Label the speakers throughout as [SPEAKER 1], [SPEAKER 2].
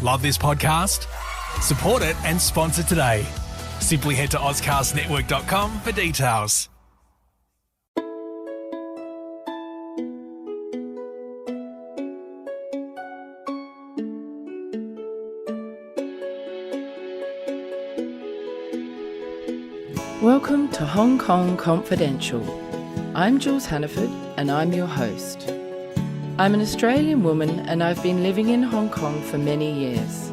[SPEAKER 1] Love this podcast? Support it and sponsor today. Simply head to ozcastnetwork.com for details.
[SPEAKER 2] Welcome to Hong Kong Confidential. I'm Jules Hannaford and I'm your host. I'm an Australian woman and I've been living in Hong Kong for many years.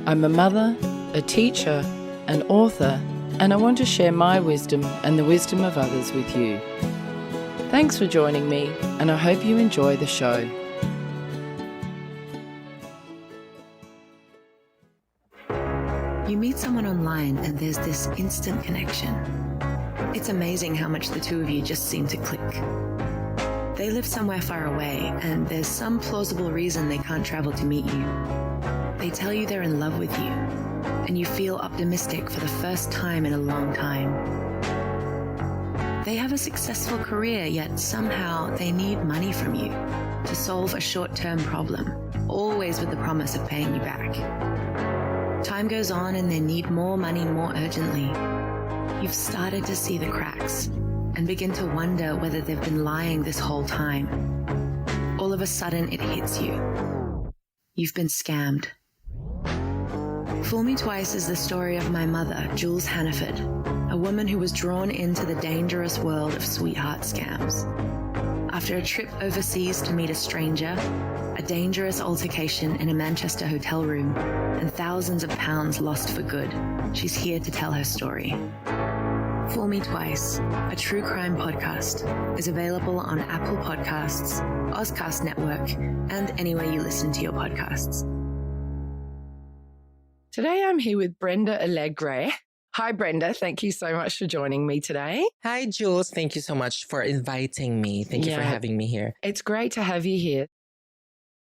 [SPEAKER 2] I'm a mother, a teacher, an author, and I want to share my wisdom and the wisdom of others with you. Thanks for joining me and I hope you enjoy the show.
[SPEAKER 3] You meet someone online and there's this instant connection. It's amazing how much the two of you just seem to click. They live somewhere far away and there's some plausible reason they can't travel to meet you. They tell you they're in love with you and you feel optimistic for the first time in a long time. They have a successful career, yet somehow they need money from you to solve a short-term problem, always with the promise of paying you back. Time goes on and they need more money more urgently. You've started to see the cracks and begin to wonder whether they've been lying this whole time. All of a sudden, it hits you. You've been scammed. Fool Me Twice is the story of my mother, Jules Hannaford, a woman who was drawn into the dangerous world of sweetheart scams. After a trip overseas to meet a stranger, a dangerous altercation in a Manchester hotel room, and thousands of pounds lost for good, she's here to tell her story. Fool Me Twice, a true crime podcast, is available on Apple Podcasts, Ozcast Network, and anywhere you listen to your podcasts.
[SPEAKER 2] Today I'm here with Brenda Alegre. Hi Brenda, thank you so much for joining me today.
[SPEAKER 4] Hi, Jules. Thank you so much for inviting me. Thank you for having me here.
[SPEAKER 2] It's great to have you here.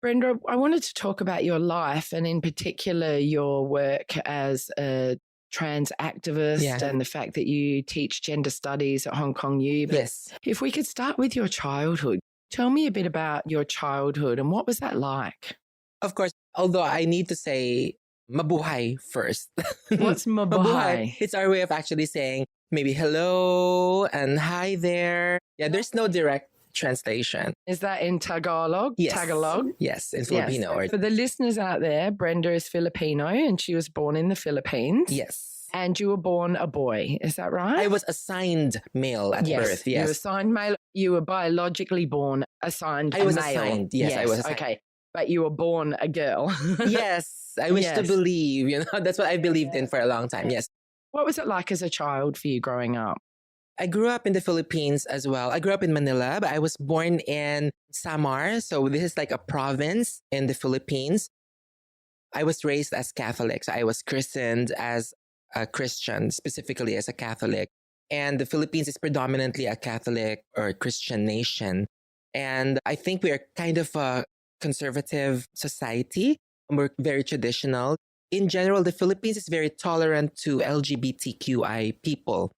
[SPEAKER 2] Brenda, I wanted to talk about your life and in particular your work as a trans activist and the fact that you teach gender studies at Hong Kong U. But
[SPEAKER 4] yes.
[SPEAKER 2] If we could start with your childhood, tell me a bit about your childhood and what was that like?
[SPEAKER 4] Of course, although I need to say mabuhay first.
[SPEAKER 2] What's mabuhay?
[SPEAKER 4] It's our way of actually saying maybe hello and hi there. Yeah, there's no direct translation.
[SPEAKER 2] Is that in Tagalog?
[SPEAKER 4] Yes.
[SPEAKER 2] Tagalog?
[SPEAKER 4] Yes, in Filipino.
[SPEAKER 2] Yes. For the listeners out there, Brenda is Filipino and she was born in the Philippines.
[SPEAKER 4] Yes.
[SPEAKER 2] And you were born a boy, is that right?
[SPEAKER 4] I was assigned male at birth, yes.
[SPEAKER 2] You were assigned male. You were biologically born assigned
[SPEAKER 4] I was
[SPEAKER 2] male.
[SPEAKER 4] Assigned, yes, I was assigned.
[SPEAKER 2] Okay, but you were born a girl.
[SPEAKER 4] Yes, I wish to believe, that's what I believed in for a long time, yes.
[SPEAKER 2] What was it like as a child for you growing up?
[SPEAKER 4] I grew up in the Philippines as well. I grew up in Manila, but I was born in Samar. So this is like a province in the Philippines. I was raised as Catholic. So I was christened as a Christian, specifically as a Catholic. And the Philippines is predominantly a Catholic or Christian nation. And I think we are kind of a conservative society. We're very traditional. In general, the Philippines is very tolerant to LGBTQI people.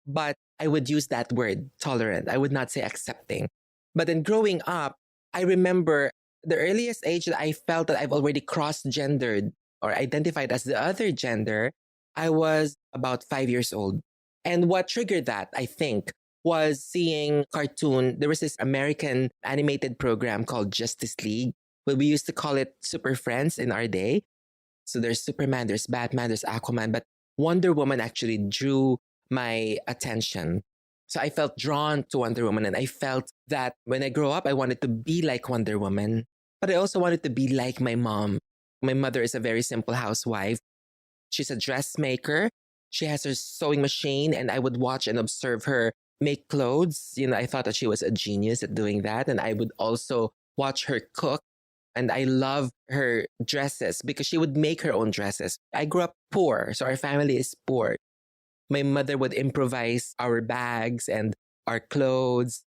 [SPEAKER 4] But I would use that word, tolerant. I would not say accepting. But then growing up, I remember the earliest age that I felt that I've already cross-gendered or identified as the other gender, I was about 5 years old. And what triggered that, I think, was seeing cartoon. There was this American animated program called Justice League. Well, we used to call it Super Friends in our day. So there's Superman, there's Batman, there's Aquaman. But Wonder Woman actually drew my attention. So I felt drawn to Wonder Woman and I felt that when I grow up, I wanted to be like Wonder Woman, but I also wanted to be like my mom. My mother is a very simple housewife. She's a dressmaker. She has her sewing machine and I would watch and observe her make clothes. I thought that she was a genius at doing that. And I would also watch her cook. And I love her dresses because she would make her own dresses. I grew up poor, so our family is poor. My mother would improvise our bags and our clothes.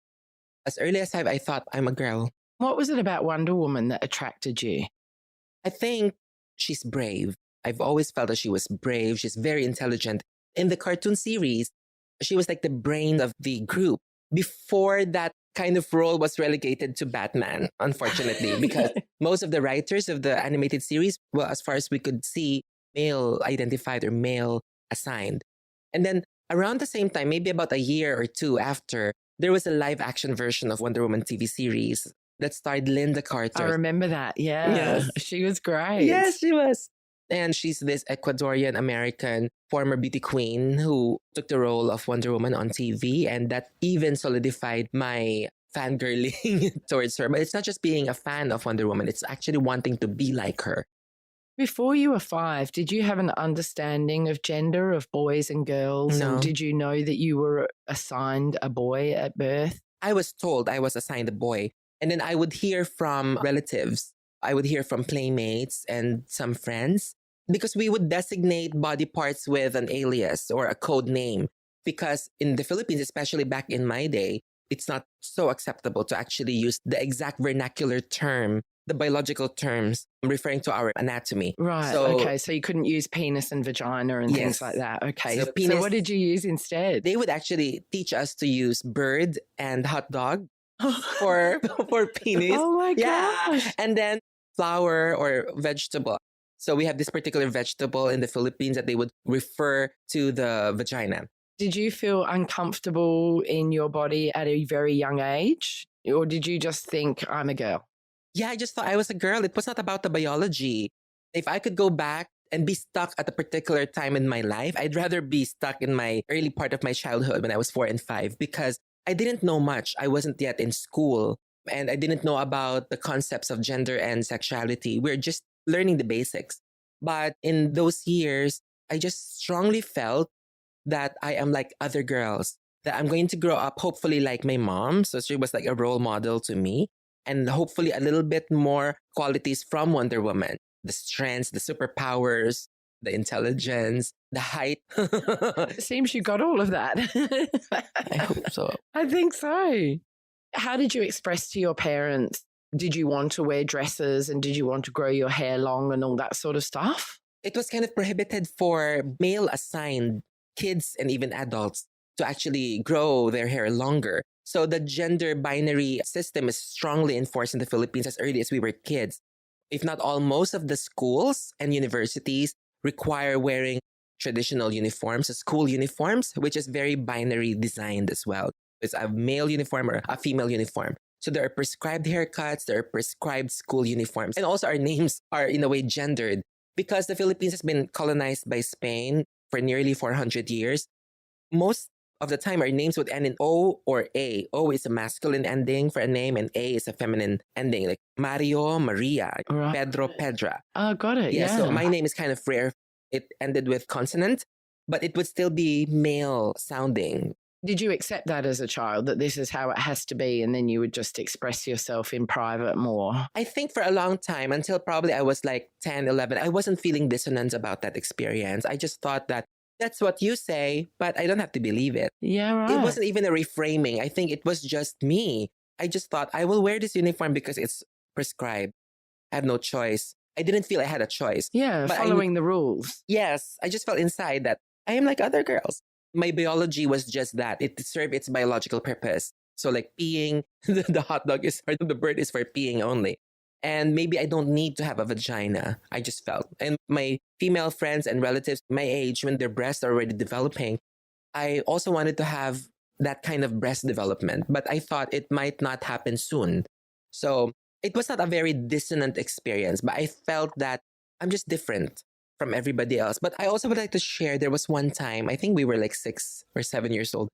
[SPEAKER 4] As early as I thought, I'm a girl.
[SPEAKER 2] What was it about Wonder Woman that attracted you?
[SPEAKER 4] I think she's brave. I've always felt that she was brave. She's very intelligent. In the cartoon series, she was like the brain of the group. Before that kind of role was relegated to Batman, unfortunately, because most of the writers of the animated series, well, as far as we could see, male identified or male assigned. And then around the same time, maybe about a year or two after, there was a live action version of Wonder Woman TV series that starred Linda Carter.
[SPEAKER 2] I remember that. Yeah.
[SPEAKER 4] Yes.
[SPEAKER 2] She was great.
[SPEAKER 4] Yes, she was. And she's this Ecuadorian American former beauty queen who took the role of Wonder Woman on TV. And that even solidified my fangirling towards her. But it's not just being a fan of Wonder Woman, it's actually wanting to be like her.
[SPEAKER 2] Before you were 5, did you have an understanding of gender, of boys and girls?
[SPEAKER 4] No.
[SPEAKER 2] And did you know that you were assigned a boy at birth?
[SPEAKER 4] I was told I was assigned a boy. And then I would hear from relatives. I would hear from playmates and some friends, because we would designate body parts with an alias or a code name. Because in the Philippines, especially back in my day, it's not so acceptable to actually use the exact vernacular term, the biological terms referring to our anatomy.
[SPEAKER 2] Right. Okay. So you couldn't use penis and vagina and things like that. Okay.
[SPEAKER 4] So
[SPEAKER 2] So what did you use instead?
[SPEAKER 4] They would actually teach us to use bird and hot dog for penis.
[SPEAKER 2] Oh my
[SPEAKER 4] Yeah.
[SPEAKER 2] gosh.
[SPEAKER 4] And then flower or vegetable. So we have this particular vegetable in the Philippines that they would refer to the vagina.
[SPEAKER 2] Did you feel uncomfortable in your body at a very young age? Or did you just think, I'm a girl?
[SPEAKER 4] Yeah, I just thought I was a girl. It was not about the biology. If I could go back and be stuck at a particular time in my life, I'd rather be stuck in my early part of my childhood when I was 4 and 5, because I didn't know much. I wasn't yet in school and I didn't know about the concepts of gender and sexuality. We're just learning the basics. But in those years, I just strongly felt that I am like other girls, that I'm going to grow up hopefully like my mom. So she was like a role model to me, and hopefully a little bit more qualities from Wonder Woman. The strengths, the superpowers, the intelligence, the height.
[SPEAKER 2] It seems you got all of that.
[SPEAKER 4] I hope so.
[SPEAKER 2] I think so. How did you express to your parents? Did you want to wear dresses and did you want to grow your hair long and all that sort of stuff?
[SPEAKER 4] It was kind of prohibited for male assigned kids and even adults to actually grow their hair longer. So the gender binary system is strongly enforced in the Philippines as early as we were kids. If not all, most of the schools and universities require wearing traditional uniforms, school uniforms, which is very binary designed as well. It's a male uniform or a female uniform. So there are prescribed haircuts, there are prescribed school uniforms. And also our names are in a way gendered because the Philippines has been colonized by Spain for nearly 400 years. Most of the time, our names would end in O or A. O is a masculine ending for a name and A is a feminine ending, like Mario, Maria,
[SPEAKER 2] Right.
[SPEAKER 4] Pedro, Pedra.
[SPEAKER 2] Oh, got it. Yeah.
[SPEAKER 4] So my name is kind of rare. It ended with consonant, but it would still be male sounding.
[SPEAKER 2] Did you accept that as a child, that this is how it has to be, and then you would just express yourself in private more?
[SPEAKER 4] I think for a long time, until probably I was like 10, 11, I wasn't feeling dissonance about that experience. I just thought that that's what you say, but I don't have to believe it.
[SPEAKER 2] Yeah, right.
[SPEAKER 4] It wasn't even a reframing. I think it was just me. I just thought I will wear this uniform because it's prescribed. I have no choice. I didn't feel I had a choice.
[SPEAKER 2] Yeah,
[SPEAKER 4] but
[SPEAKER 2] following the rules.
[SPEAKER 4] Yes, I just felt inside that I am like other girls. My biology was just that. It served its biological purpose. So like peeing, the hot dog is for the bird is for peeing only. And maybe I don't need to have a vagina. I just felt. And my female friends and relatives my age, when their breasts are already developing, I also wanted to have that kind of breast development. But I thought it might not happen soon. So it was not a very dissonant experience, but I felt that I'm just different from everybody else. But I also would like to share, there was one time, I think we were like 6 or 7 years old.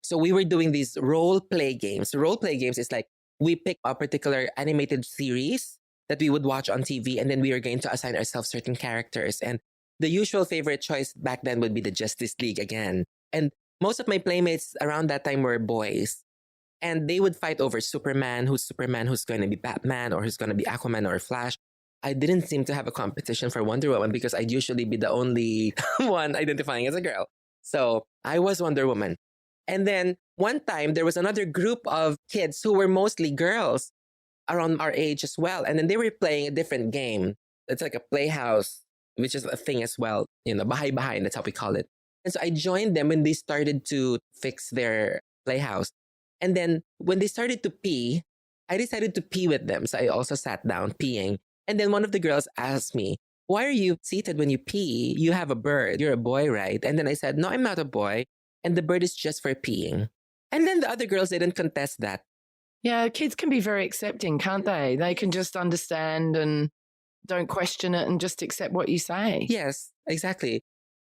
[SPEAKER 4] So we were doing these role play games. Role play games is like we pick a particular animated series that we would watch on TV, and then we are going to assign ourselves certain characters. And the usual favorite choice back then would be the Justice League again. And most of my playmates around that time were boys. And they would fight over Superman, who's going to be Batman, or who's going to be Aquaman or Flash. I didn't seem to have a competition for Wonder Woman because I'd usually be the only one identifying as a girl. So I was Wonder Woman. And then one time there was another group of kids who were mostly girls around our age as well. And then they were playing a different game. It's like a playhouse, which is a thing as well. You know, bahay-bahay, that's how we call it. And so I joined them when they started to fix their playhouse. And then when they started to pee, I decided to pee with them. So I also sat down peeing. And then one of the girls asked me, why are you seated when you pee? You have a bird. You're a boy, right? And then I said, no, I'm not a boy. And the bird is just for peeing. And then the other girls didn't contest that.
[SPEAKER 2] Yeah, kids can be very accepting, can't they? They can just understand and don't question it and just accept what you say.
[SPEAKER 4] Yes, exactly.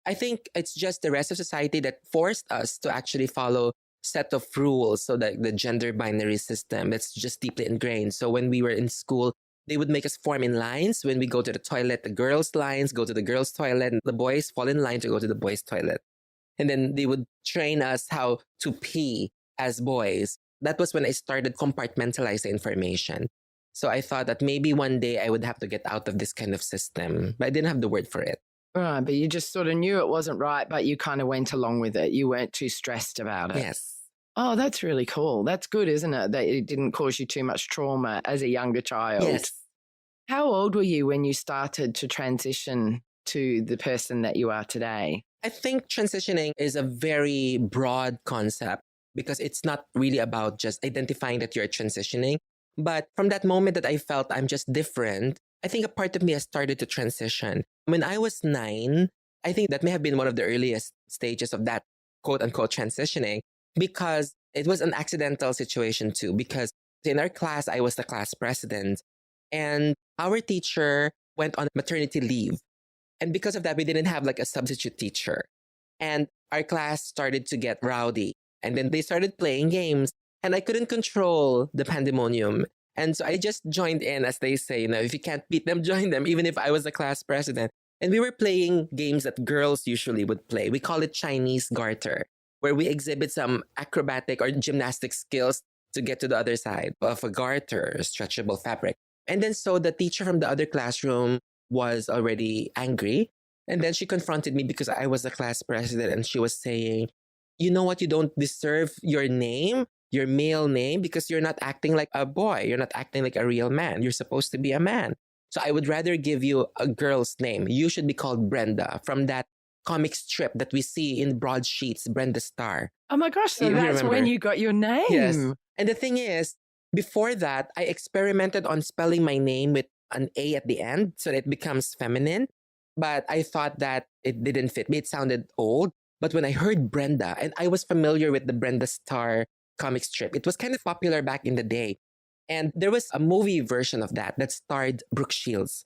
[SPEAKER 4] I think it's just the rest of society that forced us to actually follow set of rules. So that the gender binary system, that's just deeply ingrained. So when we were in school, they would make us form in lines. When we go to the toilet, the girls' lines go to the girls' toilet, and the boys fall in line to go to the boys' toilet. And then they would train us how to pee as boys. That was when I started compartmentalize the information. So I thought that maybe one day I would have to get out of this kind of system, but I didn't have the word for it.
[SPEAKER 2] Right, but you just sort of knew it wasn't right, but you kind of went along with it. You weren't too stressed about it.
[SPEAKER 4] Yes.
[SPEAKER 2] Oh, that's really cool. That's good, isn't it? That it didn't cause you too much trauma as a younger child.
[SPEAKER 4] Yes.
[SPEAKER 2] How old were you when you started to transition to the person that you are today?
[SPEAKER 4] I think transitioning is a very broad concept because it's not really about just identifying that you're transitioning. But from that moment that I felt I'm just different, I think a part of me has started to transition. When I was 9, I think that may have been one of the earliest stages of that quote unquote transitioning because it was an accidental situation too. Because in our class, I was the class president and our teacher went on maternity leave. And because of that, we didn't have like a substitute teacher. And our class started to get rowdy. And then they started playing games. And I couldn't control the pandemonium. And so I just joined in, as they say, if you can't beat them, join them, even if I was the class president. And we were playing games that girls usually would play. We call it Chinese garter, where we exhibit some acrobatic or gymnastic skills to get to the other side of a garter, a stretchable fabric. And then so the teacher from the other classroom was already angry. And then she confronted me because I was the class president and she was saying, you know what, you don't deserve your name, your male name, because you're not acting like a boy. You're not acting like a real man. You're supposed to be a man. So I would rather give you a girl's name. You should be called Brenda from that comic strip that we see in broadsheets, Brenda Star.
[SPEAKER 2] Oh my gosh, so that's when you got your name.
[SPEAKER 4] Yes. And the thing is, before that, I experimented on spelling my name with an A at the end so that it becomes feminine. But I thought that it didn't fit me. It sounded old. But when I heard Brenda, and I was familiar with the Brenda Star comic strip, it was kind of popular back in the day. And there was a movie version of that starred Brooke Shields.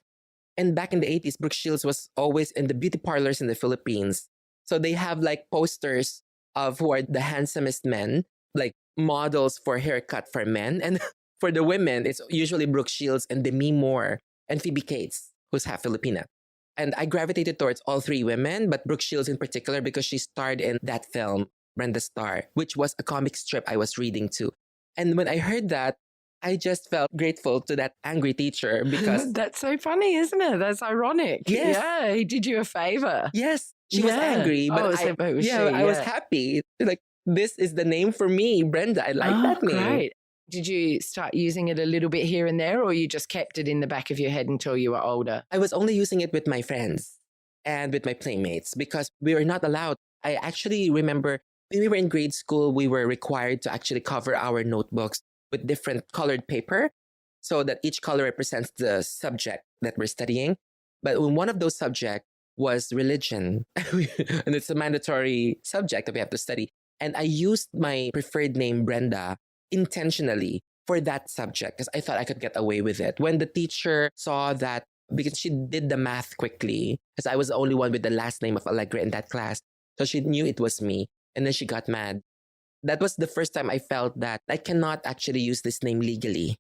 [SPEAKER 4] And back in the 80s, Brooke Shields was always in the beauty parlors in the Philippines. So they have like posters of who are the handsomest men, like models for haircut for men. And for the women, it's usually Brooke Shields and Demi Moore and Phoebe Cates, who's half Filipina. And I gravitated towards all three women, but Brooke Shields in particular because she starred in that film, Brenda Star, which was a comic strip I was reading too. And when I heard that, I just felt grateful to that angry teacher because...
[SPEAKER 2] That's so funny, isn't it? That's ironic.
[SPEAKER 4] Yes.
[SPEAKER 2] Yeah, he did you a favor.
[SPEAKER 4] Yes, she was angry, but I was happy. Like, this is the name for me, Brenda. I like that name.
[SPEAKER 2] Great. Did you start using it a little bit here and there, or you just kept it in the back of your head until you were older?
[SPEAKER 4] I was only using it with my friends and with my playmates because we were not allowed. I actually remember when we were in grade school, we were required to actually cover our notebooks with different colored paper so that each color represents the subject that we're studying. But one of those subjects was religion. And it's a mandatory subject that we have to study. And I used my preferred name, Brenda, intentionally for that subject because I thought I could get away with it. When the teacher saw that, because she did the math quickly, because I was the only one with the last name of Alegre in that class. So she knew it was me. And then she got mad. That was the first time I felt that I cannot actually use this name legally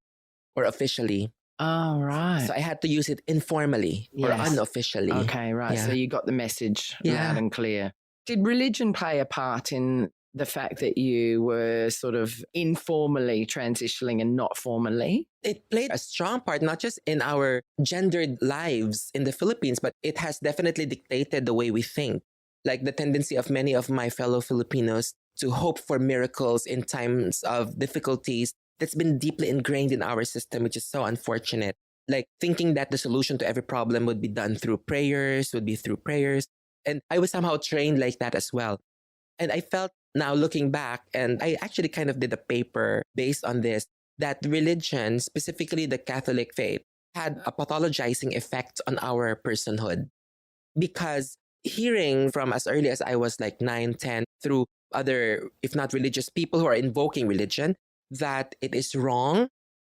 [SPEAKER 4] or officially.
[SPEAKER 2] Oh, right.
[SPEAKER 4] So I had to use it informally or unofficially.
[SPEAKER 2] Okay, right.
[SPEAKER 4] Yeah.
[SPEAKER 2] So you got the message loud and clear. Did religion play a part in the fact that you were sort of informally transitioning and not formally?
[SPEAKER 4] It played a strong part, not just in our gendered lives in the Philippines, but it has definitely dictated the way we think. Like the tendency of many of my fellow Filipinos to hope for miracles in times of difficulties that's been deeply ingrained in our system, which is so unfortunate. Like thinking that the solution to every problem would be done through prayers, would be through prayers. And I was somehow trained like that as well. And I felt now looking back, and I actually kind of did a paper based on this, that religion, specifically the Catholic faith, had a pathologizing effect on our personhood. Because hearing from as early as I was like 9, 10, through other, if not religious people who are invoking religion, that it is wrong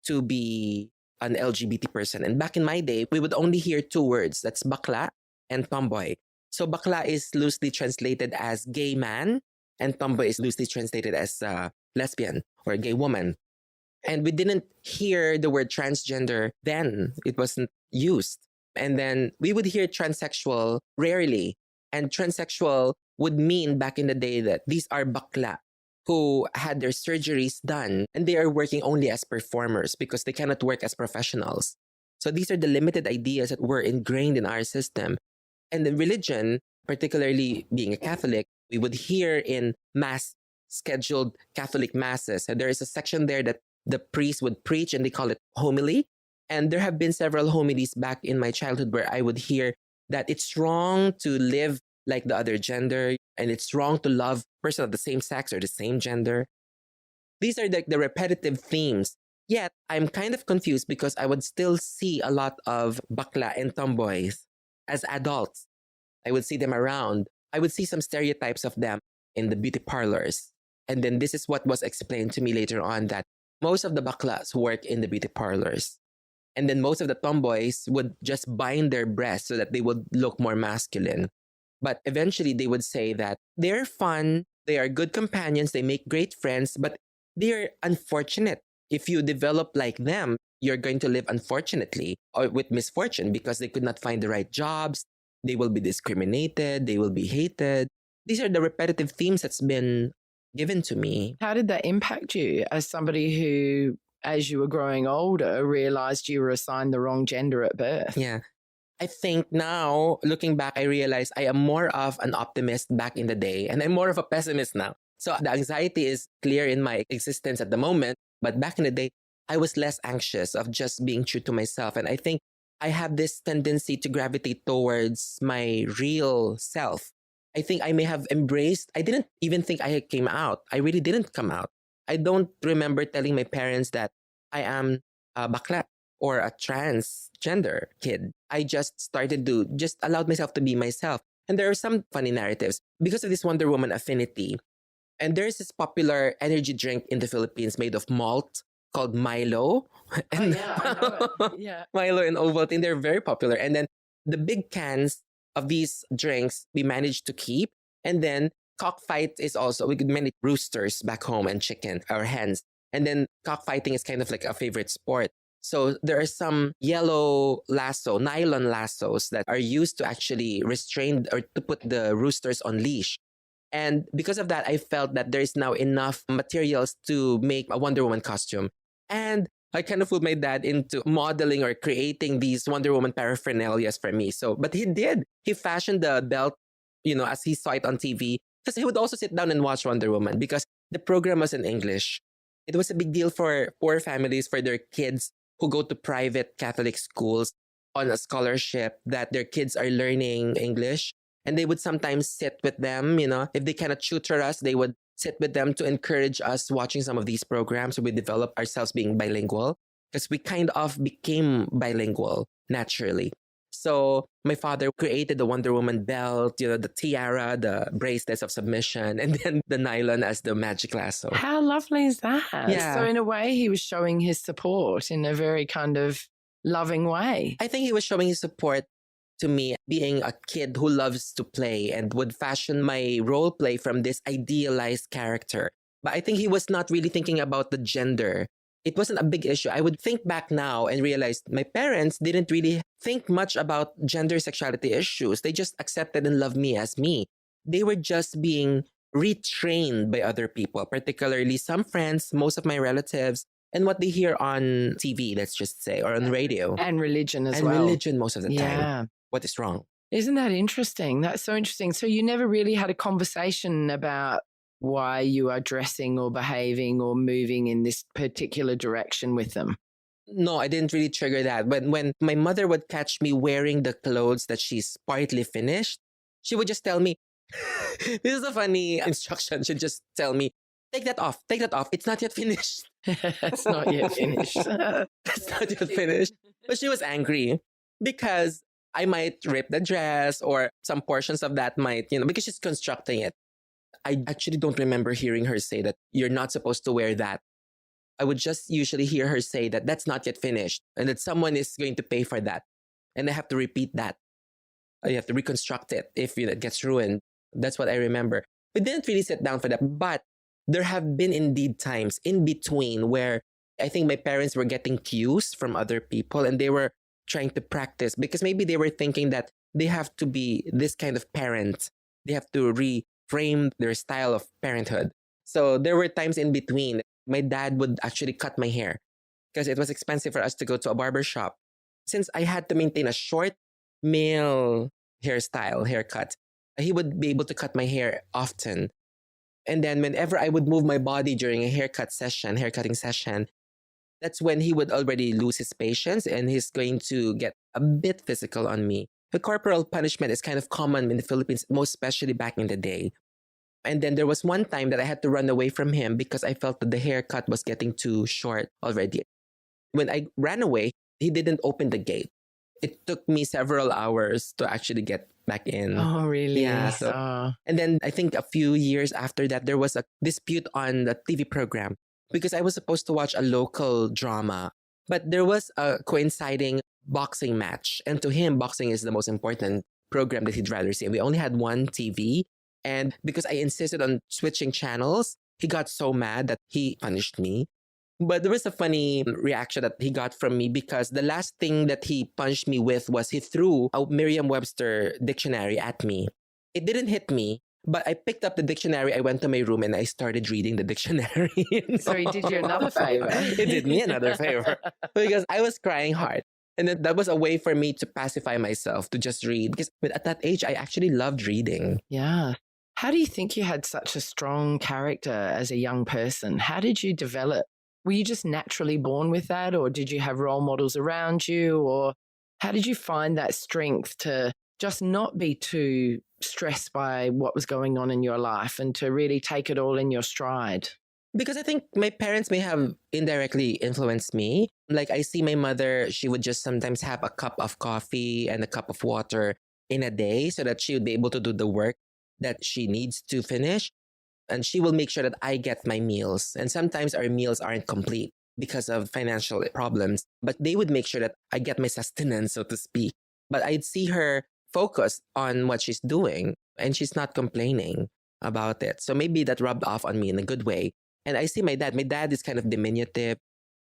[SPEAKER 4] to be an LGBT person. And back in my day, we would only hear two words. That's bakla and tomboy. So bakla is loosely translated as gay man, and tomboy is loosely translated as lesbian or gay woman. And we didn't hear the word transgender then. It wasn't used. And then we would hear transsexual rarely. And transsexual would mean back in the day that these are bakla who had their surgeries done and they are working only as performers because they cannot work as professionals. So these are the limited ideas that were ingrained in our system. And the religion, particularly being a Catholic, we would hear in mass scheduled Catholic masses. And there is a section there that the priest would preach and they call it homily. And there have been several homilies back in my childhood where I would hear that it's wrong to live like the other gender and it's wrong to love a person of the same sex or the same gender. These are the repetitive themes. Yet, I'm kind of confused because I would still see a lot of bakla and tomboys as adults. I would see them around. I would see some stereotypes of them in the beauty parlors. And then this is what was explained to me later on, that most of the baklas work in the beauty parlors. And then most of the tomboys would just bind their breasts so that they would look more masculine. But eventually they would say that they're fun, they are good companions, they make great friends, but they're unfortunate. If you develop like them, you're going to live unfortunately or with misfortune because they could not find the right jobs. They will be discriminated. They will be hated. These are the repetitive themes that's been given to me.
[SPEAKER 2] How did that impact you as somebody who, as you were growing older, realized you were assigned the wrong gender at birth?
[SPEAKER 4] Yeah. I think now, looking back, I realize I am more of an optimist back in the day and I'm more of a pessimist now. So the anxiety is clear in my existence at the moment. But back in the day, I was less anxious of just being true to myself. And I think I have this tendency to gravitate towards my real self. I think I may have embraced, I didn't even think I came out. I really didn't come out. I don't remember telling my parents that I am a bakla or a transgender kid. I just started to just allowed myself to be myself. And there are some funny narratives because of this Wonder Woman affinity. And there's this popular energy drink in the Philippines made of malt called Milo. And
[SPEAKER 2] I know it. Yeah.
[SPEAKER 4] Milo and Ovaltine, they're very popular. And then the big cans of these drinks we managed to keep. And then cockfight is also, we could manage roosters back home and chicken, or hens. And then cockfighting is kind of like a favorite sport. So there are some yellow nylon lassos that are used to actually restrain or to put the roosters on leash. And because of that, I felt that there is now enough materials to make a Wonder Woman costume. And I kind of fooled my dad into modeling or creating these Wonder Woman paraphernalias for me. But he did. He fashioned the belt, as he saw it on TV. Because he would also sit down and watch Wonder Woman because the program was in English. It was a big deal for poor families, for their kids who go to private Catholic schools on a scholarship, that their kids are learning English. And they would sometimes sit with them, if they cannot tutor us, they would sit with them to encourage us watching some of these programs. So we develop ourselves being bilingual because we kind of became bilingual naturally. So my father created the Wonder Woman belt, the tiara, the bracelets of submission, and then the nylon as the magic lasso.
[SPEAKER 2] How lovely is that?
[SPEAKER 4] Yeah.
[SPEAKER 2] So in a way, he was showing his support in a very kind of loving way.
[SPEAKER 4] I think he was showing his support to me, being a kid who loves to play and would fashion my role play from this idealized character. But I think he was not really thinking about the gender. It wasn't a big issue. I would think back now and realize my parents didn't really think much about gender sexuality issues. They just accepted and loved me as me. They were just being retrained by other people, particularly some friends, most of my relatives, and what they hear on TV, let's just say, or on radio.
[SPEAKER 2] And religion as
[SPEAKER 4] and
[SPEAKER 2] well.
[SPEAKER 4] And religion most of the time.
[SPEAKER 2] Yeah.
[SPEAKER 4] What is wrong?
[SPEAKER 2] Isn't that interesting? That's so interesting. So you never really had a conversation about why you are dressing or behaving or moving in this particular direction with them?
[SPEAKER 4] No, I didn't really trigger that. But when my mother would catch me wearing the clothes that she's partly finished, she would just tell me, This is a funny instruction. She'd just tell me, take that off, It's not yet finished.
[SPEAKER 2] It's not yet finished.
[SPEAKER 4] It's not yet finished. But she was angry because I might rip the dress or some portions of that might, because she's constructing it. I actually don't remember hearing her say that you're not supposed to wear that. I would just usually hear her say that that's not yet finished and that someone is going to pay for that. And I have to repeat that. You have to reconstruct it if it gets ruined. That's what I remember. We didn't really sit down for that. But there have been indeed times in between where I think my parents were getting cues from other people and they were trying to practice because maybe they were thinking that they have to be this kind of parent. They have to reframe their style of parenthood. So there were times in between. My dad would actually cut my hair because it was expensive for us to go to a barber shop. Since I had to maintain a short male haircut, he would be able to cut my hair often. And then whenever I would move my body during a haircutting session, that's when he would already lose his patience and he's going to get a bit physical on me. The corporal punishment is kind of common in the Philippines, most especially back in the day. And then there was one time that I had to run away from him because I felt that the haircut was getting too short already. When I ran away, he didn't open the gate. It took me several hours to actually get back in.
[SPEAKER 2] Oh, really?
[SPEAKER 4] Yeah. And then I think a few years after that, there was a dispute on the TV program because I was supposed to watch a local drama. But there was a coinciding boxing match. And to him, boxing is the most important program that he'd rather see. And we only had one TV. And because I insisted on switching channels, he got so mad that he punished me. But there was a funny reaction that he got from me because the last thing that he punished me with was he threw a Merriam-Webster dictionary at me. It didn't hit me, but I picked up the dictionary, I went to my room and I started reading the dictionary.
[SPEAKER 2] So he did you another favor.
[SPEAKER 4] He did me another favor because I was crying hard. And then that was a way for me to pacify myself, to just read. Because at that age, I actually loved reading.
[SPEAKER 2] Yeah. How do you think you had such a strong character as a young person? How did you develop? Were you just naturally born with that, or did you have role models around you? Or how did you find that strength to just not be too stressed by what was going on in your life and to really take it all in your stride?
[SPEAKER 4] Because I think my parents may have indirectly influenced me. Like I see my mother, she would just sometimes have a cup of coffee and a cup of water in a day so that she would be able to do the work that she needs to finish. And she will make sure that I get my meals. And sometimes our meals aren't complete because of financial problems, but they would make sure that I get my sustenance, so to speak. But I'd see her focus on what she's doing and she's not complaining about it. So maybe that rubbed off on me in a good way. And I see my dad. My dad is kind of diminutive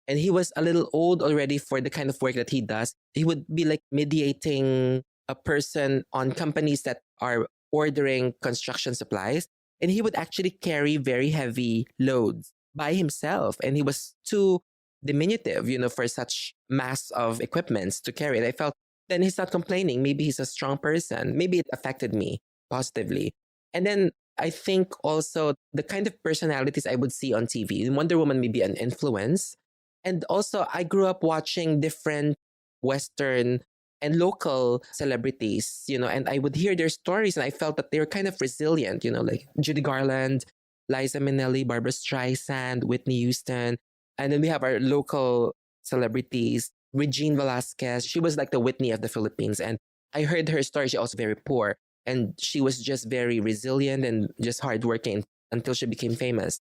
[SPEAKER 4] and he was a little old already for the kind of work that he does. He would be like mediating a person on companies that are ordering construction supplies. And he would actually carry very heavy loads by himself. And he was too diminutive, for such mass of equipments to carry. And I felt, then he's not complaining. Maybe he's a strong person. Maybe it affected me positively. And then I think also the kind of personalities I would see on TV. Wonder Woman may be an influence. And also I grew up watching different Western and local celebrities, and I would hear their stories and I felt that they were kind of resilient, like Judy Garland, Liza Minnelli, Barbara Streisand, Whitney Houston. And then we have our local celebrities, Regine Velasquez. She was like the Whitney of the Philippines. And I heard her story. She was also very poor and she was just very resilient and just hardworking until she became famous.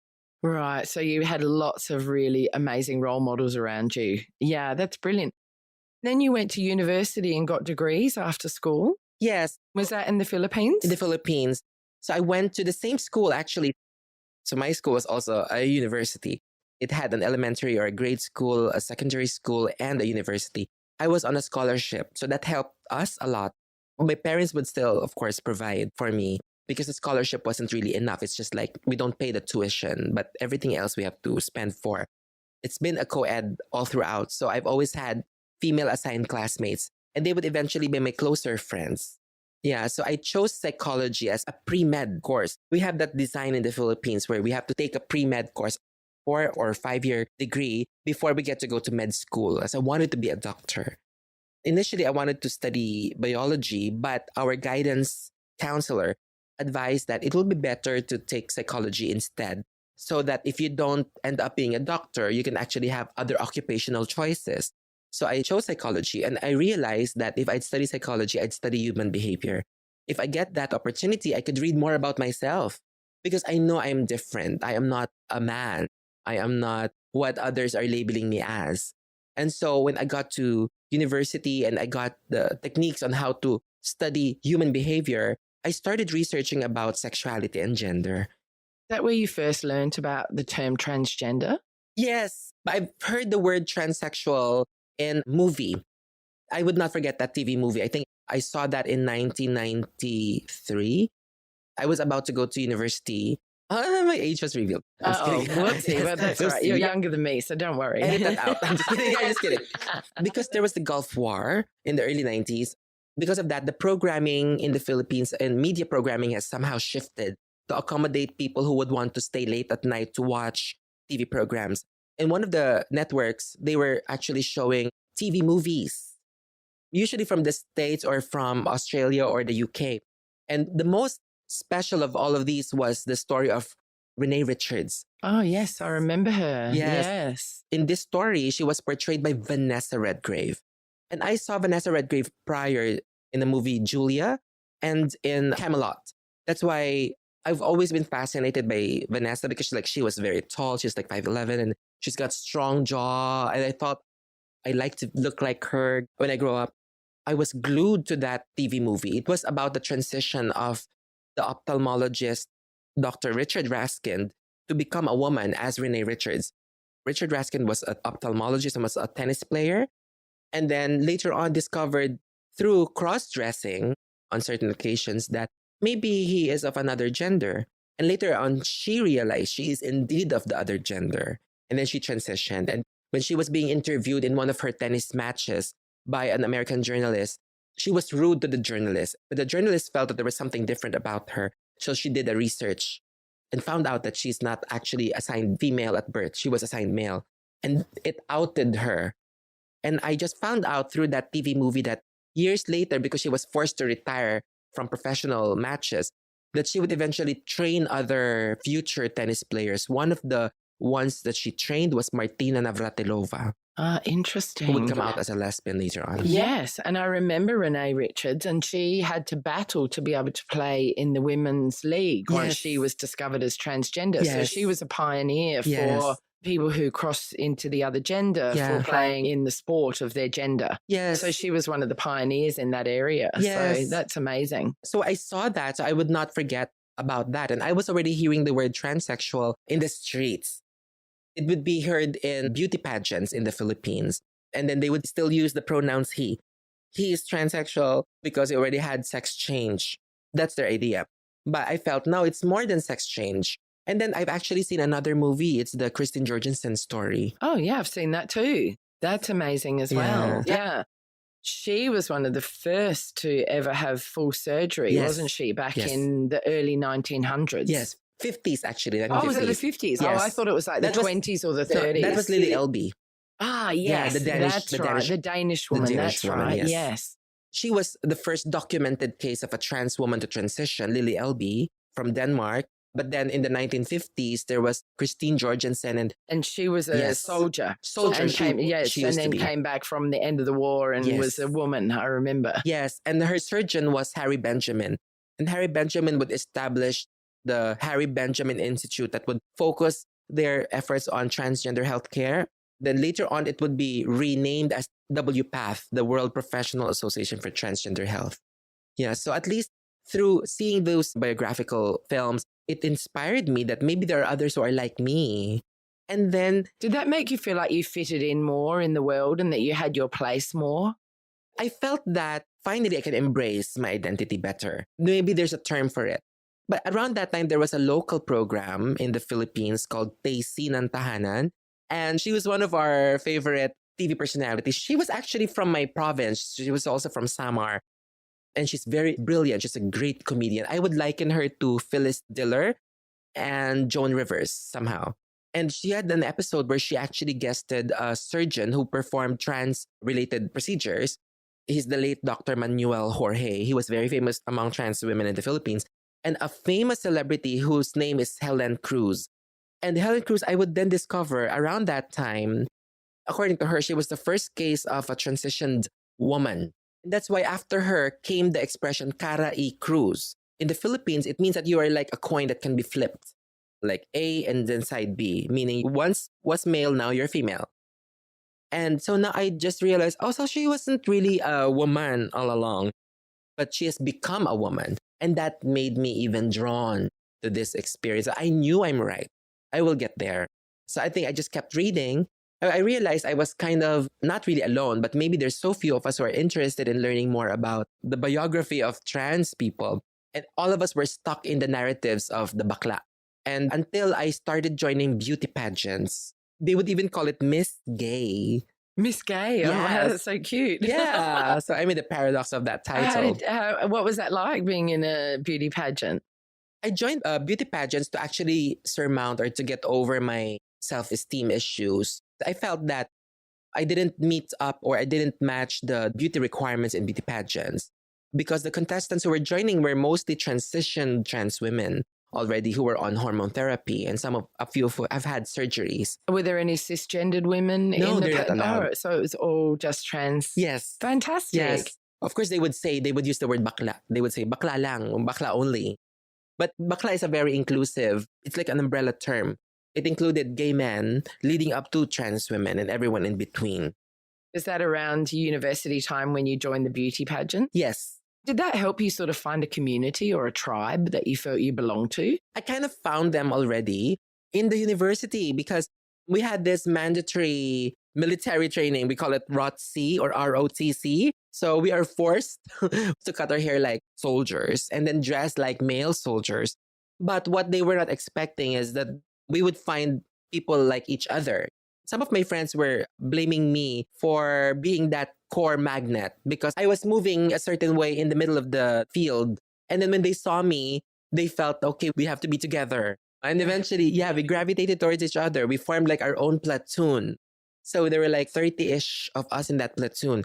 [SPEAKER 2] Right. So you had lots of really amazing role models around you. Yeah, that's brilliant. Then you went to university and got degrees after school?
[SPEAKER 4] Yes.
[SPEAKER 2] Was that in the Philippines?
[SPEAKER 4] In the Philippines. So I went to the same school, actually. So my school was also a university. It had an elementary or a grade school, a secondary school, and a university. I was on a scholarship, so that helped us a lot. My parents would still, of course, provide for me because the scholarship wasn't really enough. It's just like we don't pay the tuition, but everything else we have to spend for. It's been a co-ed all throughout. So I've always had female assigned classmates, and they would eventually be my closer friends. Yeah, so I chose psychology as a pre-med course. We have that design in the Philippines where we have to take a pre-med course, 4 or 5 year degree before we get to go to med school, as I wanted to be a doctor. Initially, I wanted to study biology, but our guidance counselor advised that it will be better to take psychology instead, so that if you don't end up being a doctor, you can actually have other occupational choices. So I chose psychology, and I realized that if I'd study psychology, I'd study human behavior. If I get that opportunity, I could read more about myself because I know I am different. I am not a man. I am not what others are labeling me as. And so when I got to university and I got the techniques on how to study human behavior, I started researching about sexuality and gender.
[SPEAKER 2] Is that where you first learned about the term transgender?
[SPEAKER 4] Yes, I've heard the word transsexual in movie. I would not forget that TV movie. I think I saw that in 1993. I was about to go to university. My age was revealed.
[SPEAKER 2] Whoopsie, but that's right. You're younger than me, so don't worry.
[SPEAKER 4] Edit that out. I'm just kidding. I'm just kidding. Because there was the Gulf War in the early 90s. Because of that, the programming in the Philippines and media programming has somehow shifted to accommodate people who would want to stay late at night to watch TV programs. In one of the networks, they were actually showing TV movies, usually from the States or from Australia or the UK. And the most special of all of these was the story of Renee Richards.
[SPEAKER 2] Oh, yes, I remember her. Yes.
[SPEAKER 4] In this story, she was portrayed by Vanessa Redgrave. And I saw Vanessa Redgrave prior in the movie Julia and in Camelot. That's why I've always been fascinated by Vanessa because she was very tall. She's like 5'11" and she's got strong jaw. And I thought I'd like to look like her when I grow up. I was glued to that TV movie. It was about the transition of the ophthalmologist, Dr. Richard Raskin, to become a woman as Renee Richards. Richard Raskin was an ophthalmologist and was a tennis player. And then later on discovered through cross-dressing on certain occasions that maybe he is of another gender. And later on, she realized she is indeed of the other gender. And then she transitioned. And when she was being interviewed in one of her tennis matches by an American journalist, she was rude to the journalist. But the journalist felt that there was something different about her. So she did a research and found out that she's not actually assigned female at birth. She was assigned male. And it outed her. And I just found out through that TV movie that years later, because she was forced to retire from professional matches, that she would eventually train other future tennis players. One of the ones that she trained was Martina Navratilova.
[SPEAKER 2] Ah, interesting.
[SPEAKER 4] Who would come out as a lesbian later on.
[SPEAKER 2] Yes, and I remember Renee Richards, and she had to battle to be able to play in the women's league once she was discovered as transgender.
[SPEAKER 4] Yes.
[SPEAKER 2] So she was a pioneer for people who cross into the other gender for playing in the sport of their gender.
[SPEAKER 4] Yes.
[SPEAKER 2] So she was one of the pioneers in that area.
[SPEAKER 4] Yes.
[SPEAKER 2] So that's amazing.
[SPEAKER 4] So I saw that, so I would not forget about that. And I was already hearing the word transsexual in the streets. It would be heard in beauty pageants in the Philippines. And then they would still use the pronouns he. He is transsexual because he already had sex change. That's their idea. But I felt, no, it's more than sex change. And then I've actually seen another movie. It's the Christine Jorgensen story.
[SPEAKER 2] Oh, yeah, I've seen that too. That's amazing as well. Yeah. She was one of the first to ever have full surgery, wasn't she, back in the early 1900s?
[SPEAKER 4] Yes, 50s actually.
[SPEAKER 2] Oh, was it the 50s?
[SPEAKER 4] Yes.
[SPEAKER 2] Oh, I thought it was like the 20s or the 30s.
[SPEAKER 4] That was Lily Elby.
[SPEAKER 2] Ah, yes,
[SPEAKER 4] the Danish,
[SPEAKER 2] that's right. The Danish woman, that's right, yes.
[SPEAKER 4] She was the first documented case of a trans woman to transition, Lily Elby, from Denmark. But then in the 1950s, there was Christine Jorgensen. And
[SPEAKER 2] she was a soldier.
[SPEAKER 4] And
[SPEAKER 2] came back from the end of the war and was a woman, I remember.
[SPEAKER 4] Yes, and her surgeon was Harry Benjamin. And Harry Benjamin would establish the Harry Benjamin Institute that would focus their efforts on transgender healthcare. Then later on, it would be renamed as WPATH, the World Professional Association for Transgender Health. Yeah, so at least through seeing those biographical films, it inspired me that maybe there are others who are like me. And then...
[SPEAKER 2] Did that make you feel like you fitted in more in the world and that you had your place more?
[SPEAKER 4] I felt that finally I can embrace my identity better. Maybe there's a term for it. But around that time, there was a local program in the Philippines called Taysi ng Tahanan. And she was one of our favorite TV personalities. She was actually from my province. She was also from Samar. And she's very brilliant. She's a great comedian. I would liken her to Phyllis Diller and Joan Rivers somehow. And she had an episode where she actually guested a surgeon who performed trans-related procedures. He's the late Dr. Manuel Jorge. He was very famous among trans women in the Philippines. and a famous celebrity whose name is Helen Cruz. And Helen Cruz, I would then discover around that time, according to her, she was the first case of a transitioned woman. And that's why after her came the expression Cara y Cruz. In the Philippines, it means that you are like a coin that can be flipped, like A and then side B, meaning once was male, now you're female. And so now I just realized, oh, so she wasn't really a woman all along, but she has become a woman. And that made me even drawn to this experience. I knew I'm right. I will get there. So I think I just kept reading. I realized I was kind of not really alone, but maybe there's so few of us who are interested in learning more about the biography of trans people. And all of us were stuck in the narratives of the bakla. And until I started joining beauty pageants, they would even call it Miss Gay.
[SPEAKER 2] Miss Gay. Oh,
[SPEAKER 4] Yes.
[SPEAKER 2] that's so cute.
[SPEAKER 4] Yeah. So I mean, the paradox of that title.
[SPEAKER 2] What was that like being in a beauty pageant?
[SPEAKER 4] I joined beauty pageants to actually surmount or to get over my self-esteem issues. I felt that I didn't meet up or I didn't match the beauty requirements in beauty pageants because the contestants who were joining were mostly transitioned trans women already who were on hormone therapy, and a few have had surgeries.
[SPEAKER 2] Were there any cisgendered women?
[SPEAKER 4] No, they're not allowed.
[SPEAKER 2] Oh, so it was all just trans.
[SPEAKER 4] Yes.
[SPEAKER 2] Fantastic.
[SPEAKER 4] Yes. Of course, they would use the word bakla. They would say bakla lang, bakla only. But bakla is a very inclusive, it's like an umbrella term. It included gay men leading up to trans women and everyone in between.
[SPEAKER 2] Is that around university time when you joined the beauty pageant?
[SPEAKER 4] Yes.
[SPEAKER 2] Did that help you sort of find a community or a tribe that you felt you belonged to?
[SPEAKER 4] I kind of found them already in the university because we had this mandatory military training. We call it ROTC or ROTC. So we are forced to cut our hair like soldiers and then dress like male soldiers. But what they were not expecting is that we would find people like each other. Some of my friends were blaming me for being that core magnet because I was moving a certain way in the middle of the field. And then when they saw me, they felt, okay, we have to be together. And eventually, we gravitated towards each other. We formed like our own platoon. So there were like 30-ish of us in that platoon.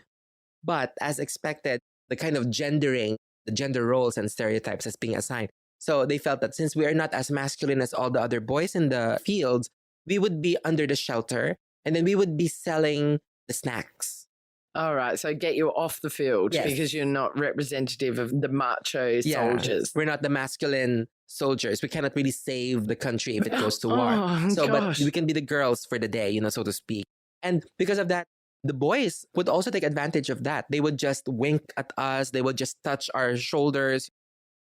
[SPEAKER 4] But as expected, the kind of gendering, the gender roles and stereotypes as being assigned. So they felt that since we are not as masculine as all the other boys in the fields, we would be under the shelter and then we would be selling the snacks.
[SPEAKER 2] All right. So get you off the field because you're not representative of the macho soldiers.
[SPEAKER 4] We're not the masculine soldiers. We cannot really save the country if it goes to war. But we can be the girls for the day, so to speak. And because of that, the boys would also take advantage of that. They would just wink at us. They would just touch our shoulders.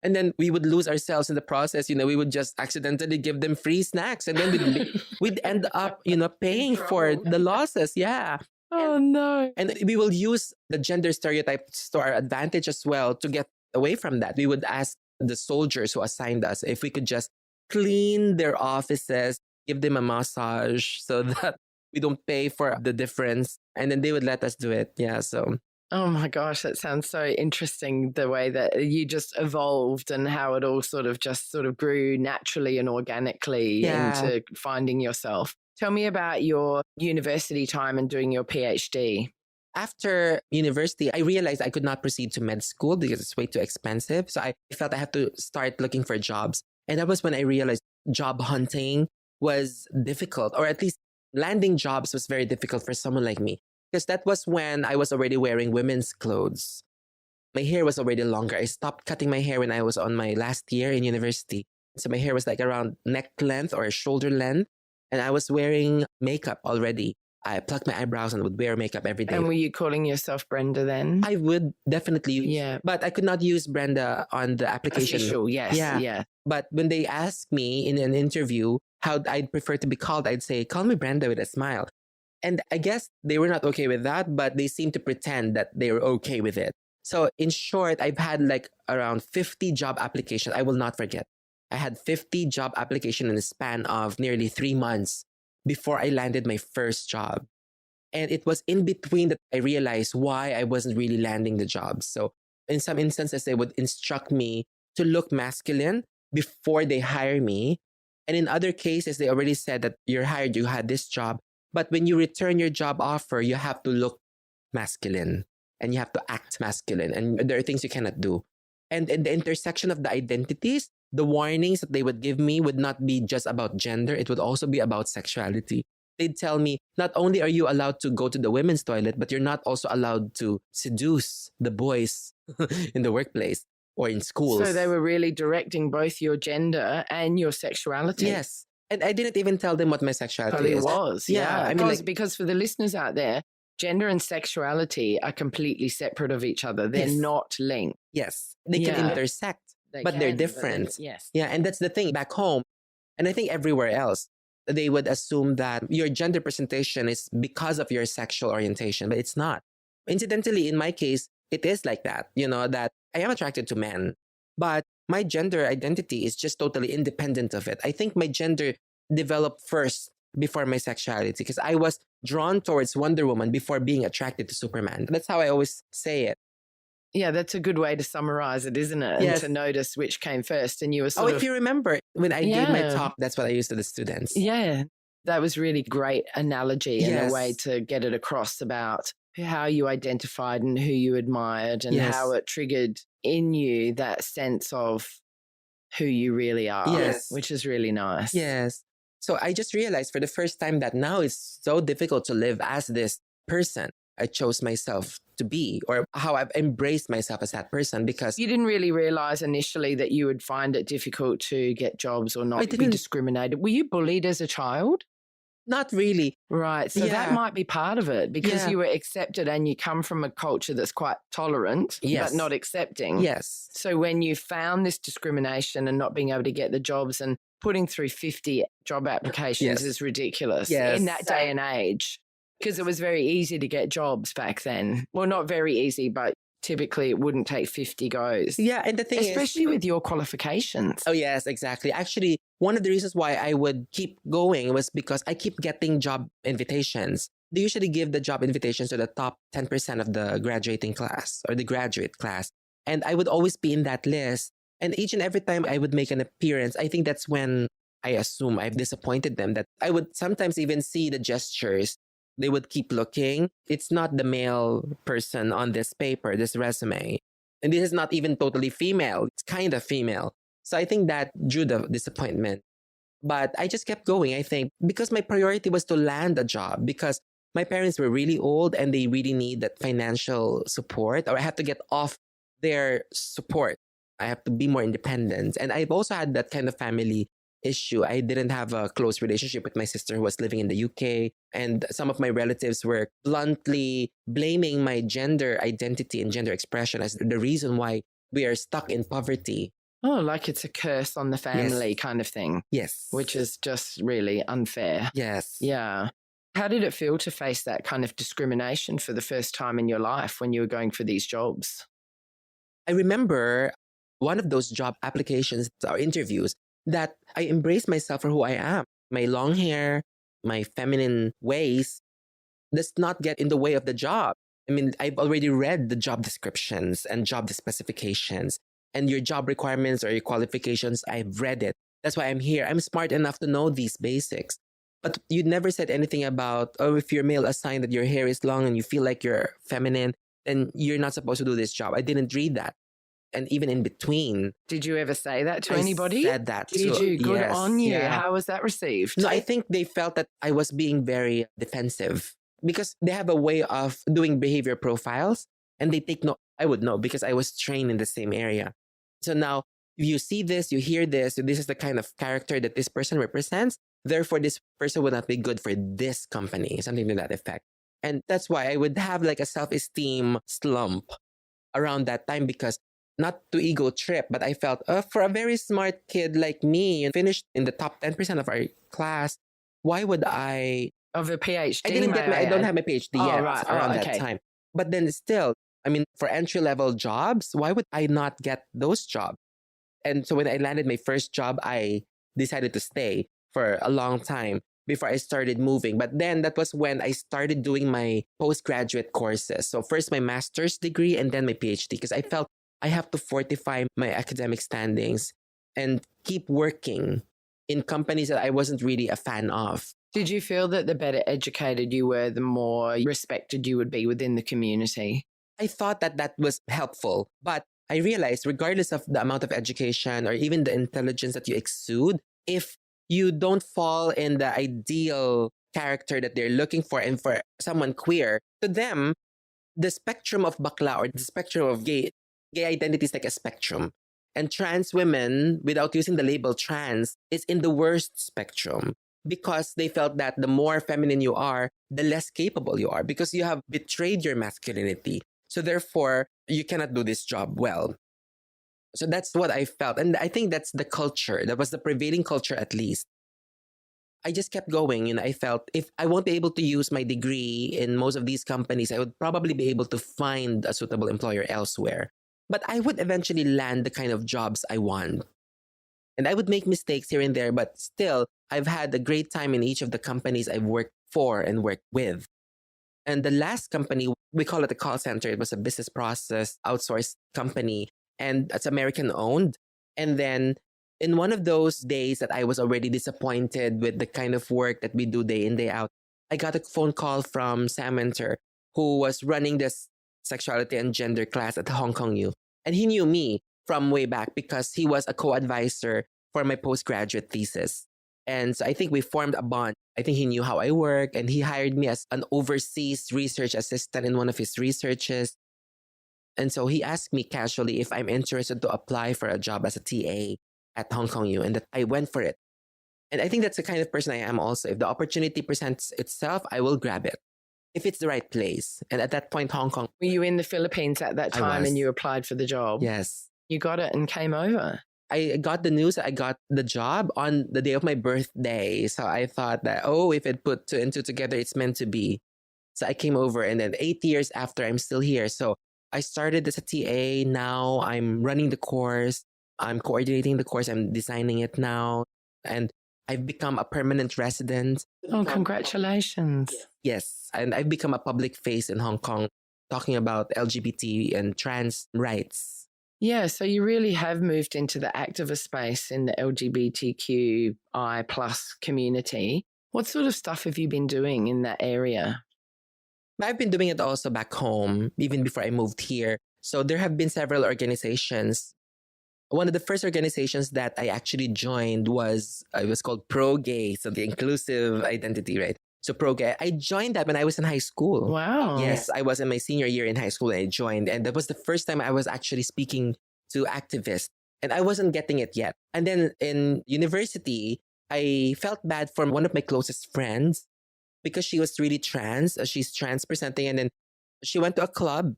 [SPEAKER 4] And then we would lose ourselves in the process. We would just accidentally give them free snacks. And then we'd end up, paying for the losses. Yeah.
[SPEAKER 2] Oh, no.
[SPEAKER 4] And we will use the gender stereotypes to our advantage as well to get away from that. We would ask the soldiers who assigned us if we could just clean their offices, give them a massage so that we don't pay for the difference. And then they would let us do it. Yeah. So.
[SPEAKER 2] Oh my gosh, that sounds so interesting, the way that you just evolved and how it all sort of grew naturally and organically into finding yourself. Tell me about your university time and doing your PhD.
[SPEAKER 4] After university, I realized I could not proceed to med school because it's way too expensive. So I felt I had to start looking for jobs. And that was when I realized job hunting was difficult, or at least landing jobs was very difficult for someone like me. Because that was when I was already wearing women's clothes. My hair was already longer. I stopped cutting my hair when I was on my last year in university. So my hair was like around neck length or shoulder length. And I was wearing makeup already. I plucked my eyebrows and would wear makeup every day.
[SPEAKER 2] And were you calling yourself Brenda then?
[SPEAKER 4] I would definitely. Yeah. But I could not use Brenda on the application.
[SPEAKER 2] Official, yes. Yeah.
[SPEAKER 4] But when they asked me in an interview how I'd prefer to be called, I'd say, call me Brenda with a smile. And I guess they were not okay with that, but they seemed to pretend that they were okay with it. So in short, I've had like around 50 job applications. I will not forget. I had 50 job applications in the span of nearly 3 months before I landed my first job. And it was in between that I realized why I wasn't really landing the jobs. So in some instances, they would instruct me to look masculine before they hire me. And in other cases, they already said that you're hired, you had this job. But when you return your job offer, you have to look masculine and you have to act masculine. And there are things you cannot do. And in the intersection of the identities, the warnings that they would give me would not be just about gender. It would also be about sexuality. They'd tell me, not only are you allowed to go to the women's toilet, but you're not also allowed to seduce the boys in the workplace or in schools.
[SPEAKER 2] So they were really directing both your gender and your sexuality.
[SPEAKER 4] Yes. And I didn't even tell them what my sexuality is.
[SPEAKER 2] It was.
[SPEAKER 4] Yeah.
[SPEAKER 2] Yeah.
[SPEAKER 4] I mean,
[SPEAKER 2] because for the listeners out there, gender and sexuality are completely separate of each other. They're
[SPEAKER 4] Yes.
[SPEAKER 2] not linked.
[SPEAKER 4] yes, they can intersect, but they're different.
[SPEAKER 2] Yes.
[SPEAKER 4] Yeah. And that's the thing back home. And I think everywhere else, they would assume that your gender presentation is because of your sexual orientation, but it's not. Incidentally, in my case, it is like that, that I am attracted to men, but my gender identity is just totally independent of it. I think my gender developed first before my sexuality because I was drawn towards Wonder Woman before being attracted to Superman. That's how I always say it.
[SPEAKER 2] Yeah, that's a good way to summarize it, isn't it?
[SPEAKER 4] Yes.
[SPEAKER 2] And to notice which came first. And you were
[SPEAKER 4] If you remember, when I gave my talk, that's what I used to the students.
[SPEAKER 2] Yeah, that was really great analogy and
[SPEAKER 4] Yes.
[SPEAKER 2] a way to get it across about how you identified and who you admired and
[SPEAKER 4] Yes.
[SPEAKER 2] how it triggered in you that sense of who you really are,
[SPEAKER 4] Yes.
[SPEAKER 2] which is really nice.
[SPEAKER 4] Yes. So I just realized for the first time that now it's so difficult to live as this person I chose myself to be, or how I've embraced myself as that person, because
[SPEAKER 2] You didn't really realize initially that you would find it difficult to get jobs or not be
[SPEAKER 4] didn't.
[SPEAKER 2] discriminated. Were you bullied as a child?
[SPEAKER 4] not really.
[SPEAKER 2] Right. So that
[SPEAKER 4] Yeah.
[SPEAKER 2] might be part of it because
[SPEAKER 4] Yeah.
[SPEAKER 2] you were accepted and you come from a culture that's quite tolerant,
[SPEAKER 4] Yes.
[SPEAKER 2] but not accepting.
[SPEAKER 4] Yes.
[SPEAKER 2] So when you found this discrimination and not being able to get the jobs and putting through 50 job applications
[SPEAKER 4] Yes.
[SPEAKER 2] is ridiculous
[SPEAKER 4] Yes.
[SPEAKER 2] in that day and age because it was very easy to get jobs back then. Well, not very easy, but typically it wouldn't take 50 goes.
[SPEAKER 4] Yeah. And the thing
[SPEAKER 2] Especially with your qualifications.
[SPEAKER 4] Oh, yes, exactly. Actually, one of the reasons why I would keep going was because I keep getting job invitations. They usually give the job invitations to the top 10% of the graduating class or the graduate class. And I would always be in that list. And each and every time I would make an appearance, I think that's when I assume I've disappointed them, that I would sometimes even see the gestures. They would keep looking. It's not the male person on this paper, this resume. And this is not even totally female. It's kind of female. So I think that drew the disappointment. But I just kept going, I think, because my priority was to land a job, because my parents were really old and they really need that financial support, or I have to get off their support. I have to be more independent. And I've also had that kind of family issue. I didn't have a close relationship with my sister who was living in the UK. And some of my relatives were bluntly blaming my gender identity and gender expression as the reason why we are stuck in poverty.
[SPEAKER 2] Oh, like it's a curse on the family kind of thing,
[SPEAKER 4] Yes.
[SPEAKER 2] which is just really unfair.
[SPEAKER 4] Yes.
[SPEAKER 2] Yeah. How did it feel to face that kind of discrimination for the first time in your life when you were going for these jobs?
[SPEAKER 4] I remember one of those job applications or interviews that I embraced myself for who I am. My long hair, my feminine ways does not get in the way of the job. I mean, I've already read the job descriptions and job specifications and your job requirements or your qualifications. I've read it. That's why I'm here. I'm smart enough to know these basics. But you never said anything about, oh, if you're male assigned that your hair is long and you feel like you're feminine, then you're not supposed to do this job. I didn't read that. And even in between.
[SPEAKER 2] Did you ever say that to anybody?
[SPEAKER 4] I said that
[SPEAKER 2] Did
[SPEAKER 4] too.
[SPEAKER 2] you? Good
[SPEAKER 4] Yes,
[SPEAKER 2] on you.
[SPEAKER 4] yeah.
[SPEAKER 2] How was that received?
[SPEAKER 4] No, I think they felt that I was being very defensive because they have a way of doing behavior profiles and they take note. I would know because I was trained in the same area. So now, if you see this, you hear this, this is the kind of character that this person represents. Therefore, this person would not be good for this company, something to that effect. And that's why I would have like a self-esteem slump around that time because not to ego trip, but I felt, for a very smart kid like me and finished in the top 10% of our class, why would I...
[SPEAKER 2] Of a PhD?
[SPEAKER 4] I don't have my PhD yet
[SPEAKER 2] right.
[SPEAKER 4] around
[SPEAKER 2] okay.
[SPEAKER 4] that time. But then still, I mean, for entry-level jobs, why would I not get those jobs? And so when I landed my first job, I decided to stay for a long time before I started moving. But then that was when I started doing my postgraduate courses. So first my master's degree and then my PhD, because I felt I have to fortify my academic standings and keep working in companies that I wasn't really a fan of.
[SPEAKER 2] Did you feel that the better educated you were, the more respected you would be within the community?
[SPEAKER 4] I thought that that was helpful, but I realized regardless of the amount of education or even the intelligence that you exude, if you don't fall in the ideal character that they're looking for, and for someone queer, to them, the spectrum of bakla or the spectrum of gay identity is like a spectrum. And trans women, without using the label trans, is in the worst spectrum because they felt that the more feminine you are, the less capable you are because you have betrayed your masculinity. So therefore, you cannot do this job well. So that's what I felt. And I think that's the culture. That was the prevailing culture, at least. I just kept going. I felt if I won't be able to use my degree in most of these companies, I would probably be able to find a suitable employer elsewhere. But I would eventually land the kind of jobs I want. And I would make mistakes here and there, but still, I've had a great time in each of the companies I've worked for and worked with. And the last company, we call it a call center. It was a business process outsourced company, and it's American owned. And then in one of those days that I was already disappointed with the kind of work that we do day in, day out, I got a phone call from Sam Winter, who was running this Sexuality and Gender class at Hong Kong U. And he knew me from way back because he was a co-advisor for my postgraduate thesis. And so I think we formed a bond. I think he knew how I work, and he hired me as an overseas research assistant in one of his researches. And so he asked me casually if I'm interested to apply for a job as a TA at Hong Kong U, and that I went for it. And I think that's the kind of person I am also. If the opportunity presents itself, I will grab it. If it's the right place. And at that point, Hong Kong.
[SPEAKER 2] Were you in the Philippines at that time and you applied for the job?
[SPEAKER 4] Yes.
[SPEAKER 2] You got it and came over?
[SPEAKER 4] I got the news that I got the job on the day of my birthday. So I thought that, if it put two and two together, it's meant to be. So I came over, and then 8 years after, I'm still here. So I started as a TA. Now I'm running the course. I'm coordinating the course. I'm designing it now. And I've become a permanent resident.
[SPEAKER 2] Oh, congratulations.
[SPEAKER 4] Yes. And I've become a public face in Hong Kong talking about LGBT and trans rights.
[SPEAKER 2] Yeah, so you really have moved into the activist space in the LGBTQI plus community. What sort of stuff have you been doing in that area?
[SPEAKER 4] I've been doing it also back home, even before I moved here. So there have been several organizations. One of the first organizations that I actually joined was called Pro-Gay, so the inclusive identity, right? So Pro-Gay, I joined that when I was in high school.
[SPEAKER 2] Wow.
[SPEAKER 4] Yes, I was in my senior year in high school and I joined. And that was the first time I was actually speaking to activists. And I wasn't getting it yet. And then in university, I felt bad for one of my closest friends because she was really trans. She's trans presenting. And then she went to a club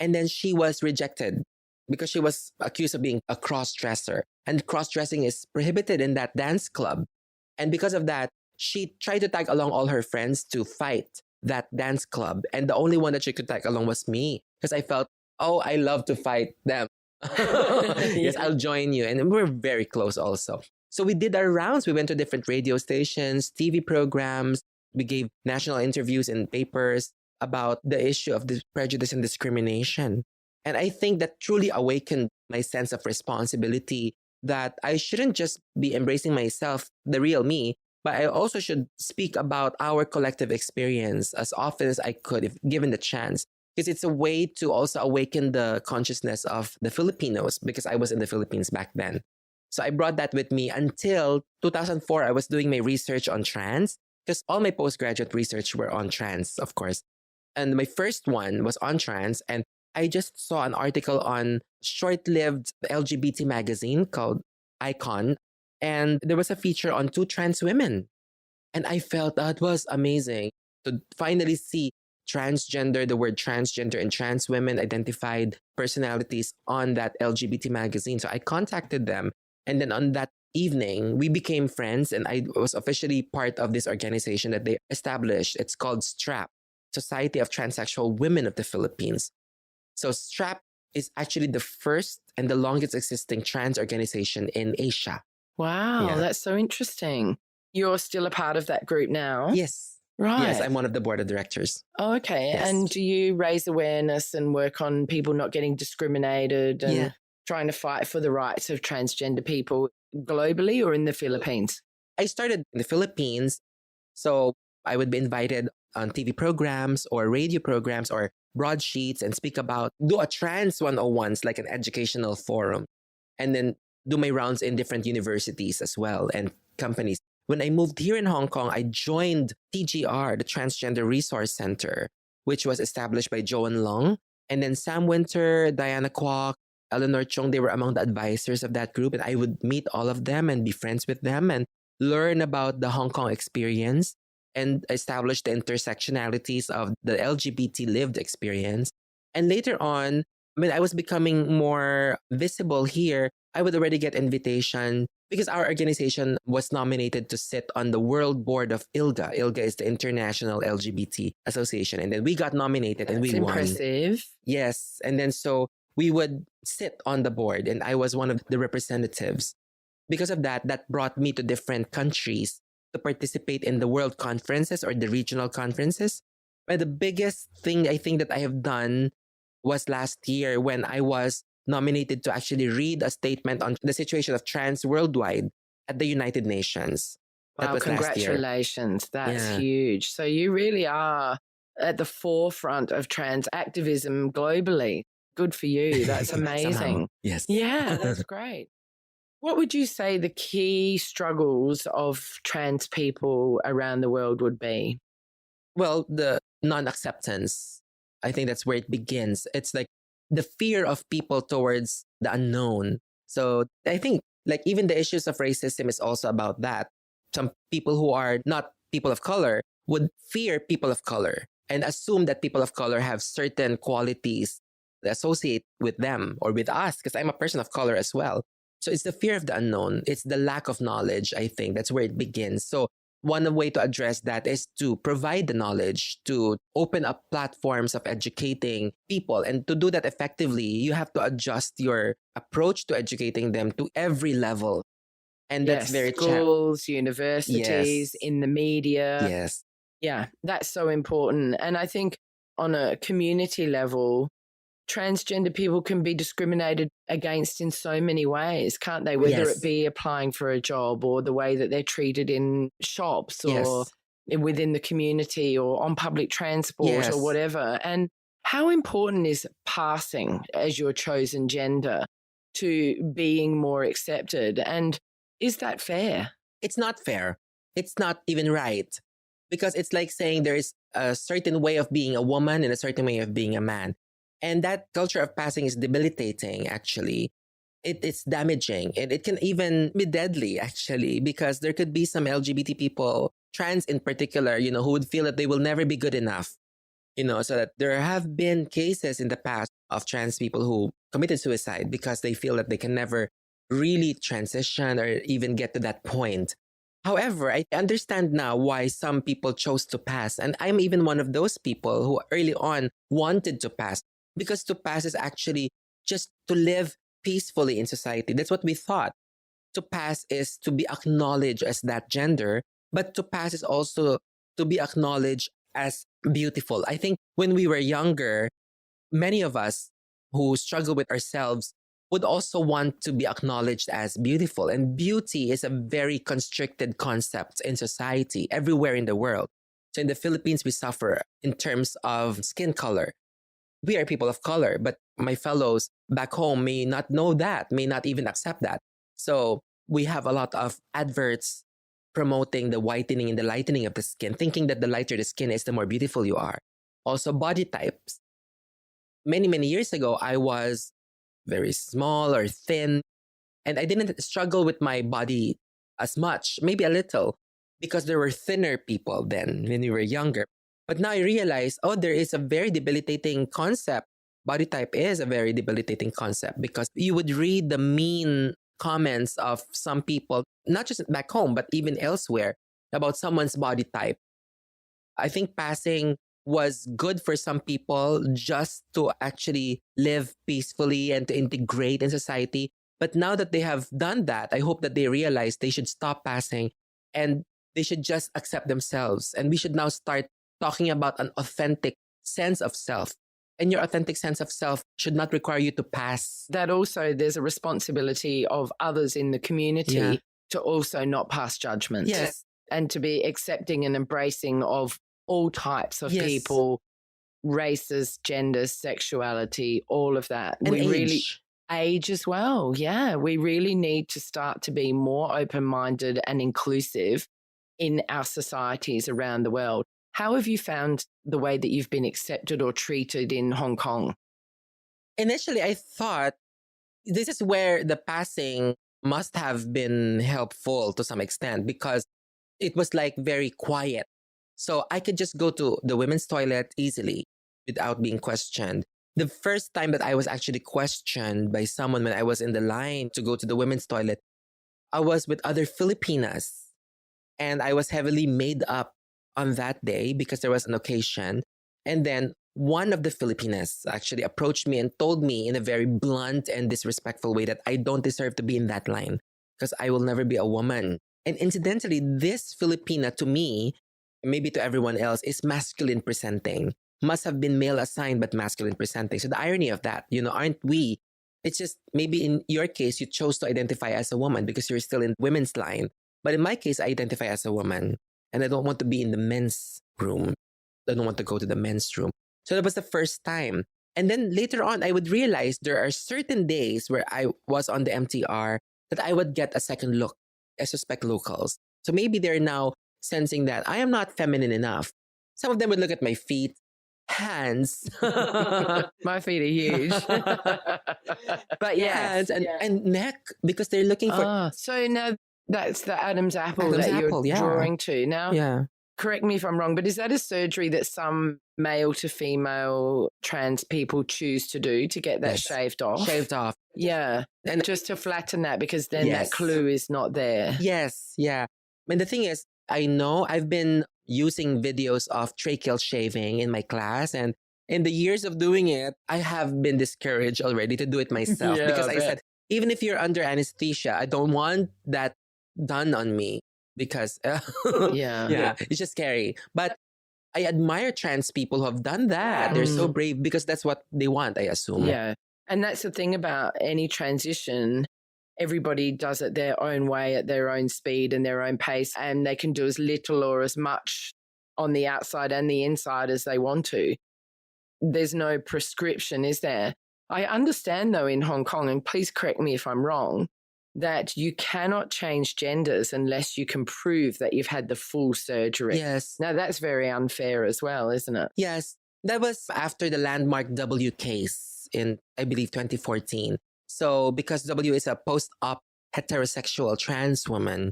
[SPEAKER 4] and then she was rejected because she was accused of being a cross-dresser. And cross-dressing is prohibited in that dance club. And because of that, she tried to tag along all her friends to fight that dance club. And the only one that she could tag along was me because I felt, I love to fight them. Yes, I'll join you. And we're very close also. So we did our rounds. We went to different radio stations, TV programs. We gave national interviews in papers about the issue of the prejudice and discrimination. And I think that truly awakened my sense of responsibility that I shouldn't just be embracing myself, the real me, but I also should speak about our collective experience as often as I could, if given the chance. Because it's a way to also awaken the consciousness of the Filipinos, because I was in the Philippines back then. So I brought that with me until 2004. I was doing my research on trans, because all my postgraduate research were on trans, of course. And my first one was on trans. And I just saw an article on short-lived LGBT magazine called Icon. And there was a feature on 2 trans women. And I felt that was amazing to finally see transgender, the word transgender and trans women identified personalities on that LGBT magazine. So I contacted them. And then on that evening, we became friends. And I was officially part of this organization that they established. It's called STRAP, Society of Transsexual Women of the Philippines. So STRAP is actually the first and the longest existing trans organization in Asia.
[SPEAKER 2] Wow,
[SPEAKER 4] Yeah.
[SPEAKER 2] That's so interesting. You're still a part of that group now?
[SPEAKER 4] Yes.
[SPEAKER 2] Right.
[SPEAKER 4] Yes, I'm one of the board of directors.
[SPEAKER 2] Oh, okay.
[SPEAKER 4] Yes.
[SPEAKER 2] And do you raise awareness and work on people not getting discriminated and trying to fight for the rights of transgender people globally or in the Philippines?
[SPEAKER 4] I started in the Philippines, so I would be invited on TV programs or radio programs or broadsheets and do a trans 101s, like an educational forum, and then do my rounds in different universities as well and companies. When I moved here in Hong Kong, I joined TGR, the Transgender Resource Center, which was established by Joan Long. And then Sam Winter, Diana Kwok, Eleanor Chung, they were among the advisors of that group. And I would meet all of them and be friends with them and learn about the Hong Kong experience and establish the intersectionalities of the LGBT lived experience. And later on, when I was becoming more visible here, I would already get invitation because our organization was nominated to sit on the World Board of ILGA. ILGA is the International LGBT Association. And then we got nominated and we won.
[SPEAKER 2] Impressive.
[SPEAKER 4] Yes. And then so we would sit on the board and I was one of the representatives. Because of that, that brought me to different countries to participate in the world conferences or the regional conferences. But the biggest thing I think that I have done was last year when I was nominated to actually read a statement on the situation of trans worldwide at the United Nations.
[SPEAKER 2] Wow, congratulations. That's huge. So you really are at the forefront of trans activism globally. Good for you. That's amazing.
[SPEAKER 4] Yes.
[SPEAKER 2] Yeah, that's great. What would you say the key struggles of trans people around the world would be?
[SPEAKER 4] Well, the non-acceptance. I think that's where it begins. It's like the fear of people towards the unknown. So I think like even the issues of racism is also about that. Some people who are not people of color would fear people of color and assume that people of color have certain qualities that associate with them or with us, because I'm a person of color as well. So it's the fear of the unknown. It's the lack of knowledge, I think. That's where it begins. So one way to address that is to provide the knowledge, to open up platforms of educating people. And to do that effectively, you have to adjust your approach to educating them to every level. And that's very
[SPEAKER 2] schools, universities, in the media.
[SPEAKER 4] Yes.
[SPEAKER 2] Yeah, that's so important. And I think on a community level, transgender people can be discriminated against in so many ways, can't they? Whether it be applying for a job or the way that they're treated in shops or within the community or on public transport or whatever. And how important is passing as your chosen gender to being more accepted? And is that fair?
[SPEAKER 4] It's not fair. It's not even right. Because it's like saying there is a certain way of being a woman and a certain way of being a man. And that culture of passing is debilitating, actually. It's damaging. And it can even be deadly, actually, because there could be some LGBT people, trans in particular, who would feel that they will never be good enough. So that there have been cases in the past of trans people who committed suicide because they feel that they can never really transition or even get to that point. However, I understand now why some people chose to pass. And I'm even one of those people who early on wanted to pass. Because to pass is actually just to live peacefully in society. That's what we thought. To pass is to be acknowledged as that gender, but to pass is also to be acknowledged as beautiful. I think when we were younger, many of us who struggle with ourselves would also want to be acknowledged as beautiful. And beauty is a very constricted concept in society everywhere in the world. So in the Philippines, we suffer in terms of skin color. We are people of color, but my fellows back home may not know that, may not even accept that. So we have a lot of adverts promoting the whitening and the lightening of the skin, thinking that the lighter the skin is, the more beautiful you are. Also body types. Many, many years ago, I was very small or thin, and I didn't struggle with my body as much, maybe a little, because there were thinner people then when we were younger. But now I realize, there is a very debilitating concept. Body type is a very debilitating concept because you would read the mean comments of some people, not just back home, but even elsewhere, about someone's body type. I think passing was good for some people just to actually live peacefully and to integrate in society. But now that they have done that, I hope that they realize they should stop passing and they should just accept themselves. And we should now start talking about an authentic sense of self. And your authentic sense of self should not require you to pass.
[SPEAKER 2] That also, there's a responsibility of others in the community to also not pass judgment.
[SPEAKER 4] Yes.
[SPEAKER 2] And to be accepting and embracing of all types of people races, genders, sexuality, all of that.
[SPEAKER 4] And
[SPEAKER 2] we
[SPEAKER 4] age.
[SPEAKER 2] really age as well. Yeah, we really need to start to be more open-minded and inclusive in our societies around the world. How have you found the way that you've been accepted or treated in Hong Kong?
[SPEAKER 4] Initially, I thought this is where the passing must have been helpful to some extent because it was like very quiet. So I could just go to the women's toilet easily without being questioned. The first time that I was actually questioned by someone when I was in the line to go to the women's toilet, I was with other Filipinas. And I was heavily made up on that day because there was an occasion. And then one of the Filipinas actually approached me and told me in a very blunt and disrespectful way that I don't deserve to be in that line because I will never be a woman. And incidentally, this Filipina to me, maybe to everyone else, is masculine presenting. Must have been male assigned, but masculine presenting. So the irony of that, aren't we? It's just maybe in your case, you chose to identify as a woman because you're still in women's line. But in my case, I identify as a woman and I don't want to be in the men's room. I don't want to go to the men's room. So that was the first time. And then later on, I would realize there are certain days where I was on the MTR that I would get a second look. I suspect locals. So maybe they're now sensing that I am not feminine enough. Some of them would look at my feet, hands.
[SPEAKER 2] My feet are huge. But
[SPEAKER 4] hands and neck because they're looking for...
[SPEAKER 2] So now that's the Adam's apple you're drawing to. Now, correct me if I'm wrong, but is that a surgery that some male to female trans people choose to do to get that shaved off?
[SPEAKER 4] Shaved off.
[SPEAKER 2] Yeah. And just to flatten that because then that clue is not there.
[SPEAKER 4] Yes. Yeah. And the thing is, I know I've been using videos of tracheal shaving in my class. And in the years of doing it, I have been discouraged already to do it myself because I said, even if you're under anesthesia, I don't want that done on me because it's just scary. But I admire trans people who have done that. They're so brave because that's what they want, I assume.
[SPEAKER 2] Yeah. And that's the thing about any transition. Everybody does it their own way, at their own speed and their own pace, and they can do as little or as much on the outside and the inside as they want to. There's no prescription, is there? I understand, though, in Hong Kong, and please correct me if I'm wrong, that you cannot change genders unless you can prove that you've had the full surgery.
[SPEAKER 4] Yes.
[SPEAKER 2] Now, that's very unfair as well, isn't it?
[SPEAKER 4] Yes. That was after the landmark W case in, I believe, 2014. So because W is a post-op heterosexual trans woman,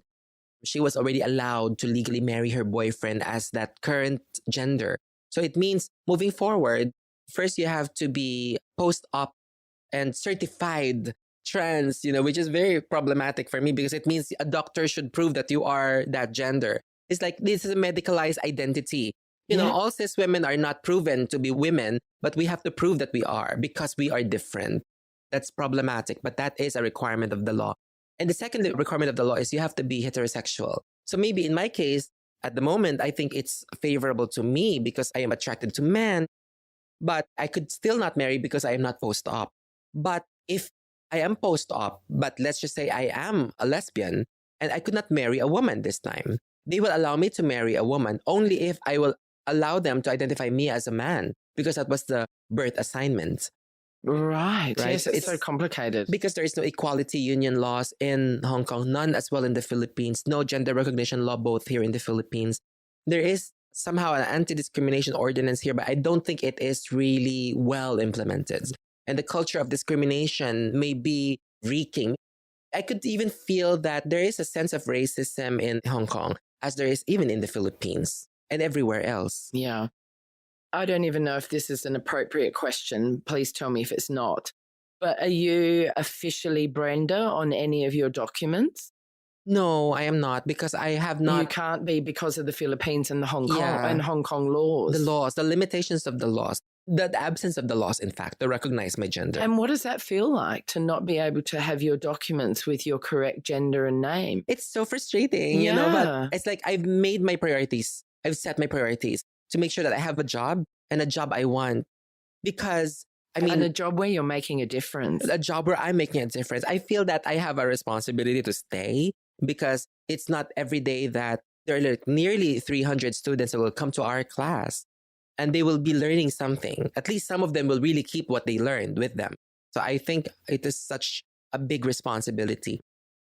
[SPEAKER 4] she was already allowed to legally marry her boyfriend as that current gender. So it means moving forward, first you have to be post-op and certified trans, which is very problematic for me because it means a doctor should prove that you are that gender. It's like this is a medicalized identity. All cis women are not proven to be women, but we have to prove that we are because we are different. That's problematic, but that is a requirement of the law. And the second requirement of the law is you have to be heterosexual. So maybe in my case, at the moment, I think it's favorable to me because I am attracted to men, but I could still not marry because I am not post-op. But if I am post-op, but let's just say I am a lesbian and I could not marry a woman this time, they will allow me to marry a woman only if I will allow them to identify me as a man because that was the birth assignment.
[SPEAKER 2] Right. Yes, it's so complicated.
[SPEAKER 4] Because there is no equality union laws in Hong Kong, none as well in the Philippines, no gender recognition law both here in the Philippines. There is somehow an anti-discrimination ordinance here, but I don't think it is really well implemented. And the culture of discrimination may be reeking. I could even feel that there is a sense of racism in Hong Kong, as there is even in the Philippines and everywhere else.
[SPEAKER 2] Yeah. I don't even know if this is an appropriate question. Please tell me if it's not. But are you officially Brenda on any of your documents?
[SPEAKER 4] No, I am not because I have not.
[SPEAKER 2] You can't be because of the Philippines and the Hong Kong and Hong Kong laws.
[SPEAKER 4] The laws, the limitations of the laws, the absence of the laws, in fact, to recognize my gender.
[SPEAKER 2] And what does that feel like to not be able to have your documents with your correct gender and name?
[SPEAKER 4] It's so frustrating, but it's like I've made my priorities. I've set my priorities to make sure that I have a job and a job I want because
[SPEAKER 2] and a job where you're making a difference.
[SPEAKER 4] A job where I'm making a difference. I feel that I have a responsibility to stay because it's not every day that there are like nearly 300 students that will come to our class. and they will be learning something. At least some of them will really keep what they learned with them. So I think it is such a big responsibility.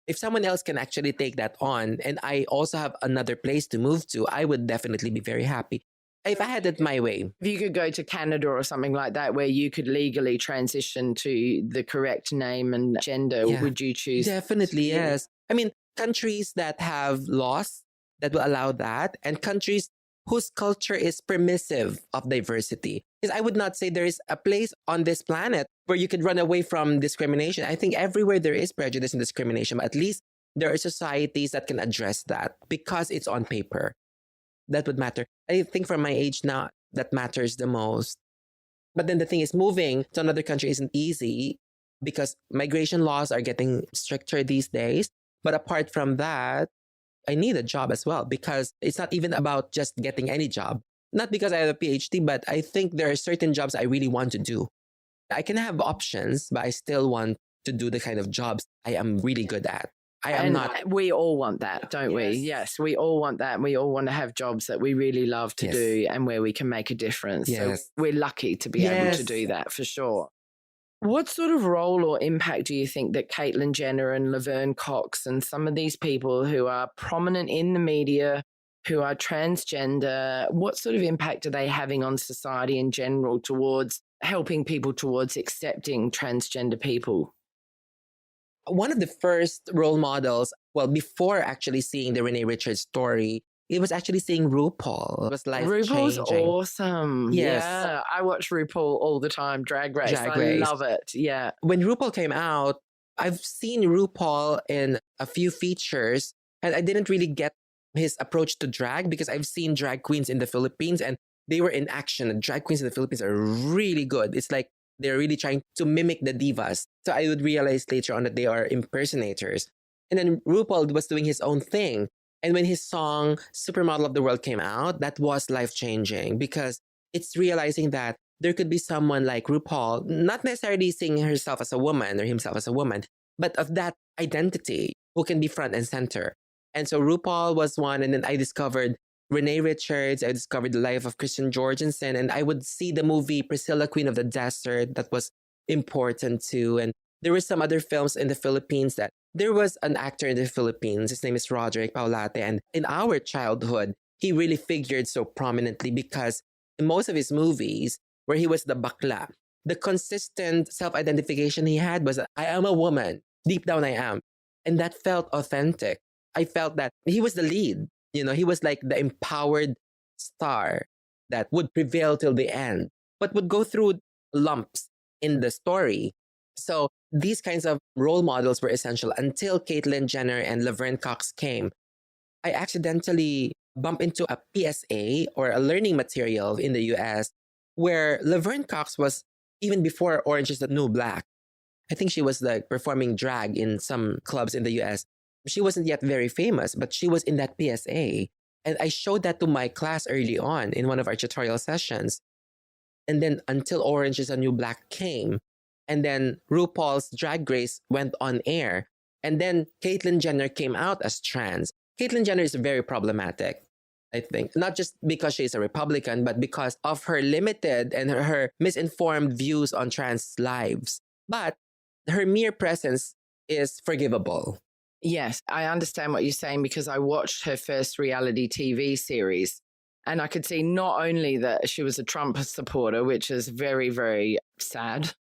[SPEAKER 4] If someone else can actually take that on, and I also have another place to move to, I would definitely be very happy. If I had it my way.
[SPEAKER 2] If you could go to Canada or something like that, where you could legally transition to the correct name and gender, would you choose?
[SPEAKER 4] Definitely, yes. I mean, countries that have laws that will allow that, and countries whose culture is permissive of diversity. Because I would not say there is a place on this planet where you could run away from discrimination. I think everywhere there is prejudice and discrimination, but at least there are societies that can address that because it's on paper. That would matter. I think for my age now, that matters the most. But then the thing is, moving to another country isn't easy because migration laws are getting stricter these days. But apart from that, I need a job as well, because it's not even about just getting any job. Not because I have a PhD, but I think there are certain jobs I really want to do. I can have options, but I still want to do the kind of jobs I am really good at.
[SPEAKER 2] We all want that, don't we? Yes, we all want that. We all want to have jobs that we really love to do and where we can make a difference. So we're lucky to be able to do that, for sure. What sort of role or impact do you think that Caitlyn Jenner and Laverne Cox and some of these people who are prominent in the media, who are transgender, what sort of impact are they having on society in general towards helping people towards accepting transgender people?
[SPEAKER 4] One of the first role models, well, before actually seeing the Renee Richards story, it was actually seeing RuPaul. It was life-changing.
[SPEAKER 2] RuPaul's awesome.
[SPEAKER 4] Yes.
[SPEAKER 2] Yeah, I watch RuPaul all the time, Drag Race. I love it. Yeah.
[SPEAKER 4] When RuPaul came out, I've seen RuPaul in a few features, and I didn't really get his approach to drag because I've seen drag queens in the Philippines and they were in action. And drag queens in the Philippines are really good. It's like they're really trying to mimic the divas. So I would realize later on that they are impersonators. And then RuPaul was doing his own thing. And when his song Supermodel of the World came out, that was life-changing because it's realizing that there could be someone like RuPaul, not necessarily seeing herself as a woman or himself as a woman, but of that identity who can be front and center. And so RuPaul was one. And then I discovered Renee Richards. I discovered the life of Christian Jorgensen. And I would see the movie Priscilla, Queen of the Desert. That was important too. And there were some other films in the Philippines that there was an actor in the Philippines. His name is Roderick Paulate. And in our childhood, he really figured so prominently because in most of his movies where he was the bakla, the consistent self-identification he had was, I am a woman. Deep down I am. And that felt authentic. I felt that he was the lead. You know, he was like the empowered star that would prevail till the end, but would go through lumps in the story. So these kinds of role models were essential until Caitlyn Jenner and Laverne Cox came. I accidentally bumped into a PSA or a learning material in the US where Laverne Cox was, even before Orange is the New Black, I think she was like performing drag in some clubs in the US. She wasn't yet very famous, but she was in that PSA. And I showed that to my class early on in one of our tutorial sessions. And then until Orange is the New Black came, and then RuPaul's Drag Race went on air. And then Caitlyn Jenner came out as trans. Caitlyn Jenner is very problematic, I think. Not just because she's a Republican, but because of her limited and her misinformed views on trans lives. But her mere presence is forgivable.
[SPEAKER 2] Yes, I understand what you're saying because I watched her first reality TV series and I could see not only that she was a Trump supporter, which is very, very sad,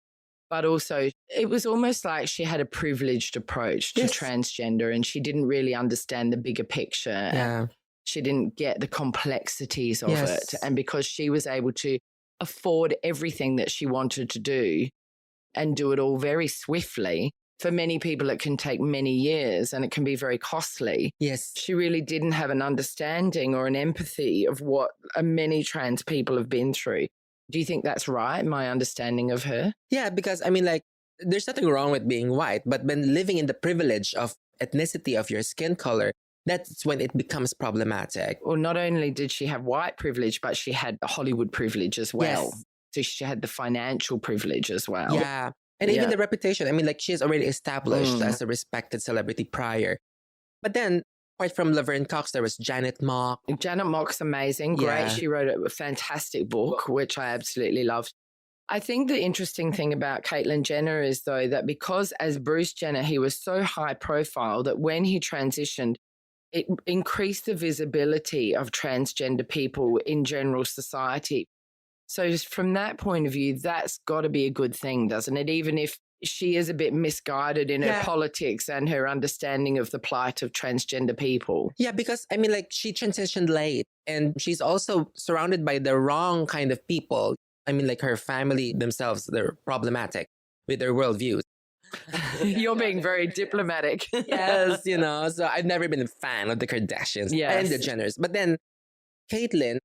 [SPEAKER 2] but also it was almost like she had a privileged approach to transgender and she didn't really understand the bigger picture.
[SPEAKER 4] Yeah.
[SPEAKER 2] She didn't get the complexities of it. And because she was able to afford everything that she wanted to do and do it all very swiftly, for many people, it can take many years and it can be very costly.
[SPEAKER 4] Yes.
[SPEAKER 2] She really didn't have an understanding or an empathy of what many trans people have been through. Do you think that's right, my understanding of her?
[SPEAKER 4] Yeah, because I mean, like, there's nothing wrong with being white, but when living in the privilege of ethnicity of your skin color, that's when it becomes problematic.
[SPEAKER 2] Well, not only did she have white privilege, but she had the Hollywood privilege as well.
[SPEAKER 4] Yes.
[SPEAKER 2] So she had the financial privilege as well.
[SPEAKER 4] Yeah. And even the reputation. I mean, like, she's already established as a respected celebrity prior. But then apart from Laverne Cox, there was Janet Mock.
[SPEAKER 2] Janet Mock's amazing. Great.
[SPEAKER 4] Yeah.
[SPEAKER 2] She wrote a fantastic book, which I absolutely loved. I think the interesting thing about Caitlyn Jenner is, though, that because as Bruce Jenner, he was so high profile that when he transitioned, it increased the visibility of transgender people in general society. So from that point of view, that's got to be a good thing, doesn't it? Even if she is a bit misguided in her politics and her understanding of the plight of transgender people.
[SPEAKER 4] Yeah, because I mean, like, she transitioned late and she's also surrounded by the wrong kind of people. I mean, like, her family themselves, they're problematic with their worldviews.
[SPEAKER 2] You're being very diplomatic.
[SPEAKER 4] Yes, you know, so I've never been a fan of the Kardashians and the Jenners. But then Caitlyn,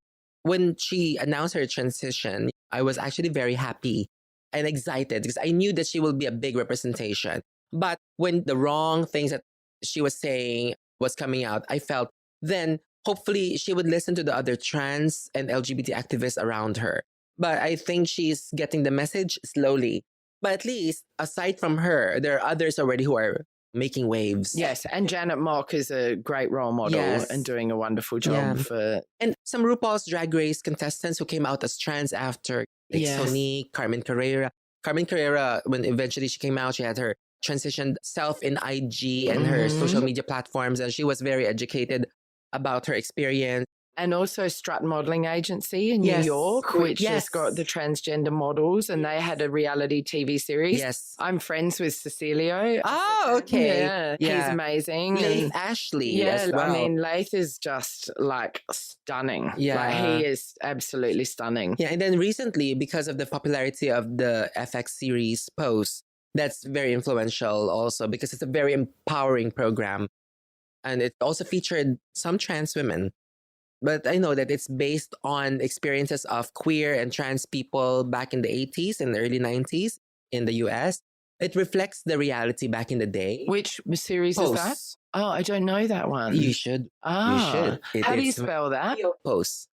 [SPEAKER 4] when she announced her transition, I was actually very happy and excited because I knew that she will be a big representation. But when the wrong things that she was saying was coming out, I felt then hopefully she would listen to the other trans and LGBT activists around her. But I think she's getting the message slowly. But at least aside from her, there are others already who are making waves.
[SPEAKER 2] Yes, and Janet Mock is a great role model and doing a wonderful job for...
[SPEAKER 4] And some RuPaul's Drag Race contestants who came out as trans after, like Sonique, Carmen Carrera. Carmen Carrera, when eventually she came out, she had her transitioned self in IG and her social media platforms, and she was very educated about her experience.
[SPEAKER 2] And also Strut Modeling Agency in New York, which has got the transgender models, and they had a reality TV series.
[SPEAKER 4] Yes.
[SPEAKER 2] I'm friends with Cecilio.
[SPEAKER 4] Oh, okay.
[SPEAKER 2] Yeah. He's amazing.
[SPEAKER 4] Laith Ashley as well.
[SPEAKER 2] I mean, Laith is just like stunning.
[SPEAKER 4] Yeah.
[SPEAKER 2] Like, he is absolutely stunning.
[SPEAKER 4] Yeah, and then recently, because of the popularity of the FX series Pose, that's very influential also because it's a very empowering program. And it also featured some trans women. But I know that it's based on experiences of queer and trans people back in the 80s and the early 90s in the US. It reflects the reality back in the day.
[SPEAKER 2] Which series
[SPEAKER 4] Pose.
[SPEAKER 2] is that? Oh, I don't know that one.
[SPEAKER 4] You should.
[SPEAKER 2] Ah,
[SPEAKER 4] You should.
[SPEAKER 2] how do you spell that?
[SPEAKER 4] Pose.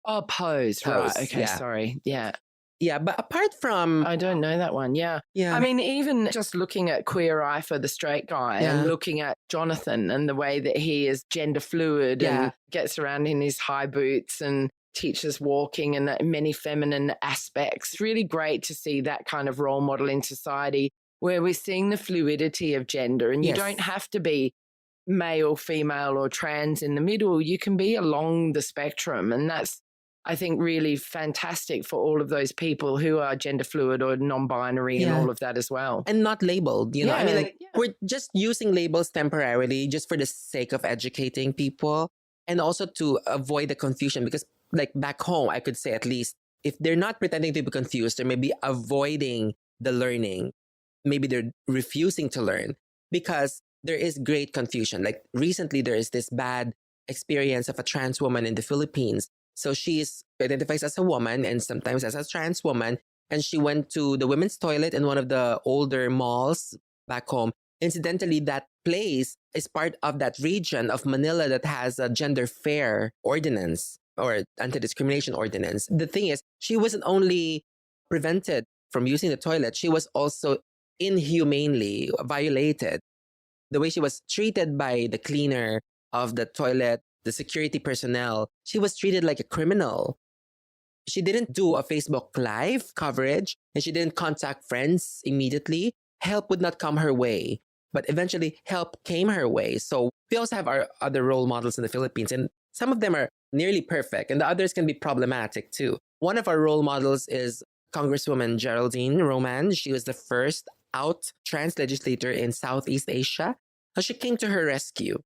[SPEAKER 2] Oh, Pose. Right. Okay, sorry. Yeah.
[SPEAKER 4] Yeah, but apart from...
[SPEAKER 2] I don't know that one. Yeah. I mean, even just looking at Queer Eye for the Straight Guy and looking at Jonathan and the way that he is gender fluid and gets around in his high boots and teaches walking and many feminine aspects. It's really great to see that kind of role model in society where we're seeing the fluidity of gender, and you don't have to be male, female or trans in the middle. You can be along the spectrum, and that's, I think, really fantastic for all of those people who are gender fluid or non-binary and all of that as well.
[SPEAKER 4] And not labeled, you know. I mean, like, we're just using labels temporarily just for the sake of educating people and also to avoid the confusion. Because, like, back home, I could say at least, if they're not pretending to be confused, they're maybe avoiding the learning. Maybe they're refusing to learn because there is great confusion. Like, recently, there is this bad experience of a trans woman in the Philippines. So she identifies as a woman and sometimes as a trans woman. And she went to the women's toilet in one of the older malls back home. Incidentally, that place is part of that region of Manila that has a gender fair ordinance or anti-discrimination ordinance. The thing is, she wasn't only prevented from using the toilet, she was also inhumanely violated. The way she was treated by the cleaner of the toilet, the security personnel, she was treated like a criminal. She didn't do a Facebook Live coverage and she didn't contact friends immediately. Help would not come her way, but eventually help came her way. So we also have our other role models in the Philippines, and some of them are nearly perfect and the others can be problematic too. One of our role models is Congresswoman Geraldine Roman. She was the first out trans legislator in Southeast Asia. So she came to her rescue.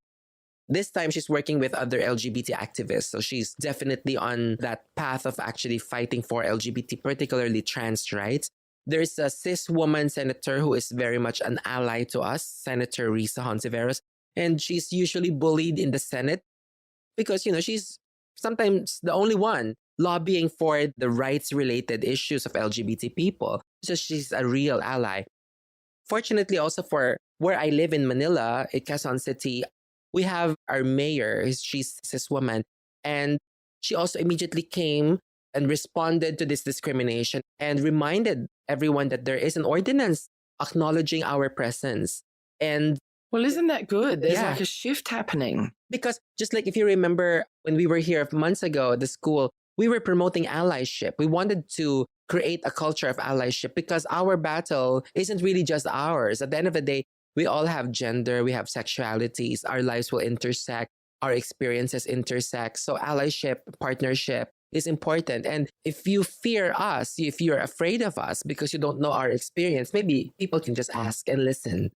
[SPEAKER 4] This time, she's working with other LGBT activists. So she's definitely on that path of actually fighting for LGBT, particularly trans rights. There's a cis woman senator who is very much an ally to us, Senator Risa Hontiveros. And she's usually bullied in the Senate because, you know, she's sometimes the only one lobbying for the rights-related issues of LGBT people. So she's a real ally. Fortunately, also for where I live in Manila, in Quezon City, we have our mayor, she's a cis woman, and she also immediately came and responded to this discrimination and reminded everyone that there is an ordinance acknowledging our presence. And
[SPEAKER 2] Well, isn't that good? There's
[SPEAKER 4] Yeah.
[SPEAKER 2] like a shift happening.
[SPEAKER 4] Because just like if you remember when we were here months ago at the school, we were promoting allyship. We wanted to create a culture of allyship because our battle isn't really just ours. At the end of the day, we all have gender, we have sexualities, our lives will intersect, our experiences intersect. So allyship, partnership is important. And if you fear us, if you're afraid of us because you don't know our experience, maybe people can just ask and listen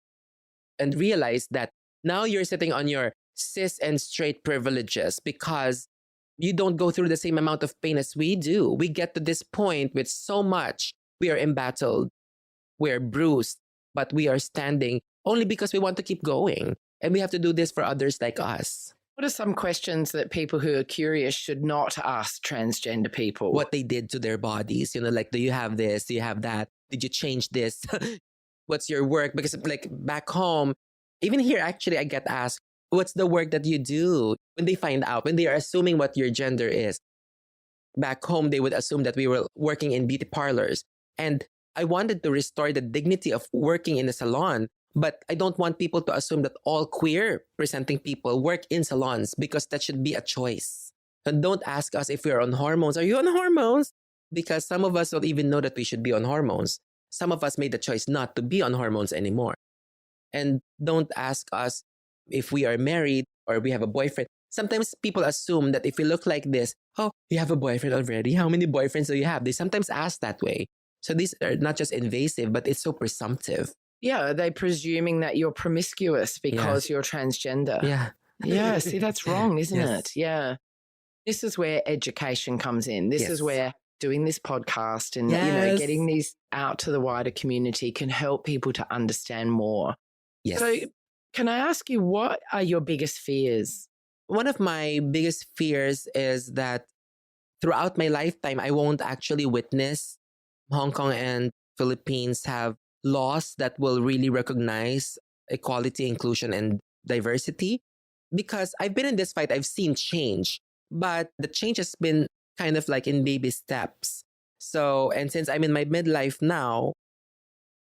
[SPEAKER 4] and realize that now you're sitting on your cis and straight privileges because you don't go through the same amount of pain as we do. We get to this point with so much. We are embattled, we're bruised, but we are standing only because we want to keep going. And we have to do this for others like us.
[SPEAKER 2] What are some questions that people who are curious should not ask transgender people?
[SPEAKER 4] What they did to their bodies, like, do you have this? Do you have that? Did you change this? What's your work? Because like back home, even here, actually, I get asked, what's the work that you do? When they find out, when they are assuming what your gender is. Back home, they would assume that we were working in beauty parlors. And I wanted to restore the dignity of working in a salon. But I don't want people to assume that all queer presenting people work in salons because that should be a choice. And don't ask us if we're on hormones. Are you on hormones? Because some of us don't even know that we should be on hormones. Some of us made the choice not to be on hormones anymore. And don't ask us if we are married or we have a boyfriend. Sometimes people assume that if we look like this, oh, you have a boyfriend already? How many boyfriends do you have? They sometimes ask that way. So these are not just invasive, but it's so presumptive.
[SPEAKER 2] Yeah, are they presuming that you're promiscuous because you're transgender?
[SPEAKER 4] Yeah.
[SPEAKER 2] Yeah, see, that's wrong, isn't
[SPEAKER 4] Yes.
[SPEAKER 2] it? Yeah. This is where education comes in. This is where doing this podcast and getting these out to the wider community can help people to understand more.
[SPEAKER 4] Yes.
[SPEAKER 2] So can I ask you, what are your biggest fears?
[SPEAKER 4] One of my biggest fears is that throughout my lifetime, I won't actually witness Hong Kong and Philippines have laws that will really recognize equality, inclusion, and diversity. Because I've been in this fight, I've seen change, but the change has been kind of like in baby steps. So, and since I'm in my midlife now,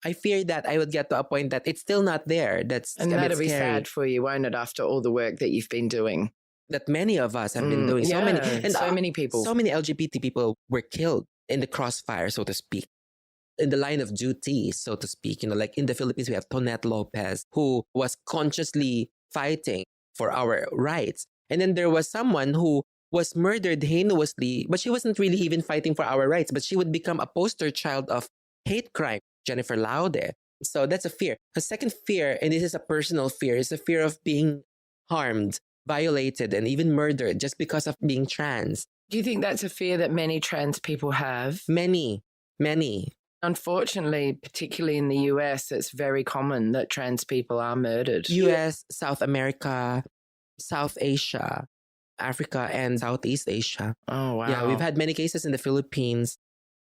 [SPEAKER 4] I fear that I would get to a point that it's still not there. That's
[SPEAKER 2] And
[SPEAKER 4] a bit
[SPEAKER 2] that'll be
[SPEAKER 4] scary.
[SPEAKER 2] sad for you, won't it, after all the work that you've been doing?
[SPEAKER 4] That many of us have been doing. So many people. So many LGBT people were killed in the crossfire, so to speak. In the line of duty, so to speak. Like in the Philippines, we have Tonette Lopez, who was consciously fighting for our rights. And then there was someone who was murdered heinously, but she wasn't really even fighting for our rights, but she would become a poster child of hate crime, Jennifer Laude. So that's a fear. A second fear, and this is a personal fear, is the fear of being harmed, violated, and even murdered just because of being trans.
[SPEAKER 2] Do you think that's a fear that many trans people have?
[SPEAKER 4] Many.
[SPEAKER 2] Unfortunately, particularly in the US, it's very common that trans people are murdered.
[SPEAKER 4] US, South America, South Asia, Africa, and Southeast Asia.
[SPEAKER 2] Oh, wow.
[SPEAKER 4] Yeah, we've had many cases in the Philippines.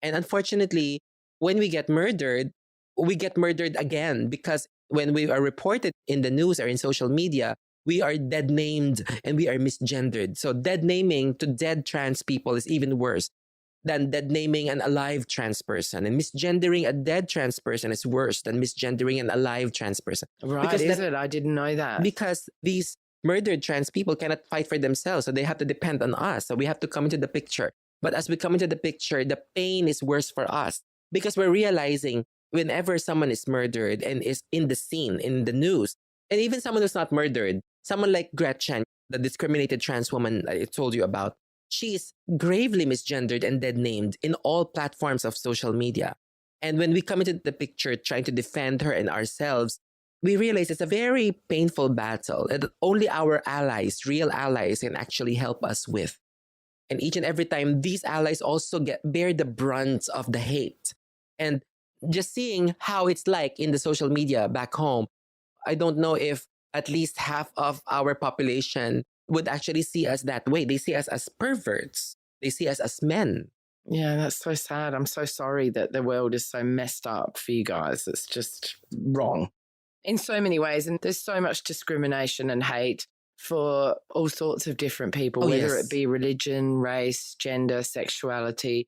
[SPEAKER 4] And unfortunately, when we get murdered again because when we are reported in the news or in social media, we are dead named and we are misgendered. So dead naming to dead trans people is even worse than dead naming an alive trans person. And misgendering a dead trans person is worse than misgendering an alive trans person.
[SPEAKER 2] Right, is it? I didn't know that.
[SPEAKER 4] Because these murdered trans people cannot fight for themselves, so they have to depend on us. So we have to come into the picture. But as we come into the picture, the pain is worse for us because we're realizing whenever someone is murdered and is in the scene, in the news, and even someone who's not murdered, someone like Gretchen, the discriminated trans woman I told you about, she is gravely misgendered and dead named in all platforms of social media. And when we come into the picture trying to defend her and ourselves, we realize it's a very painful battle that only our allies, real allies, can actually help us with. And each and every time, these allies also bear the brunt of the hate. And just seeing how it's like in the social media back home, I don't know if at least half of our population would actually see us that way. They see us as perverts. They see us as men.
[SPEAKER 2] Yeah, that's so sad. I'm so sorry that the world is so messed up for you guys. It's just wrong in so many ways. And there's so much discrimination and hate for all sorts of different people, whether it be religion, race, gender, sexuality.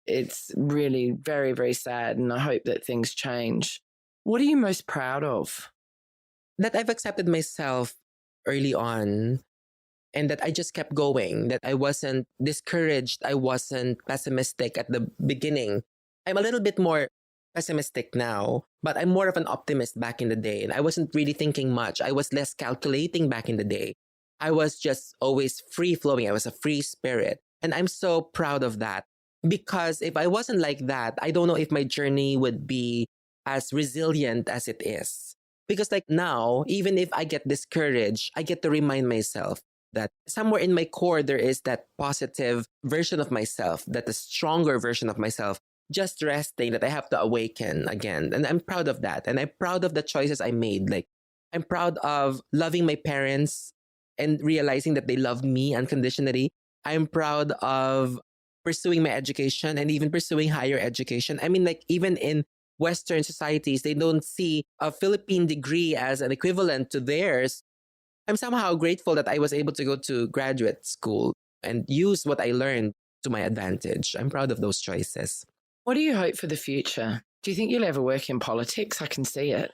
[SPEAKER 2] It's really very, very sad. And I hope that things change. What are you most proud of?
[SPEAKER 4] that I've accepted myself early on and that I just kept going, that I wasn't discouraged. I wasn't pessimistic at the beginning. I'm a little bit more pessimistic now, but I'm more of an optimist back in the day. And I wasn't really thinking much. I was less calculating back in the day. I was just always free flowing. I was a free spirit. And I'm so proud of that, because if I wasn't like that, I don't know if my journey would be as resilient as it is. Because like now, even if I get discouraged, I get to remind myself that somewhere in my core, there is that positive version of myself, that a stronger version of myself, just resting, that I have to awaken again. And I'm proud of that. And I'm proud of the choices I made. Like, I'm proud of loving my parents and realizing that they love me unconditionally. I'm proud of pursuing my education and even pursuing higher education. I mean, like, even in Western societies, they don't see a Philippine degree as an equivalent to theirs. I'm somehow grateful that I was able to go to graduate school and use what I learned to my advantage. I'm proud of those choices.
[SPEAKER 2] What do you hope for the future? Do you think you'll ever work in politics? I can see it.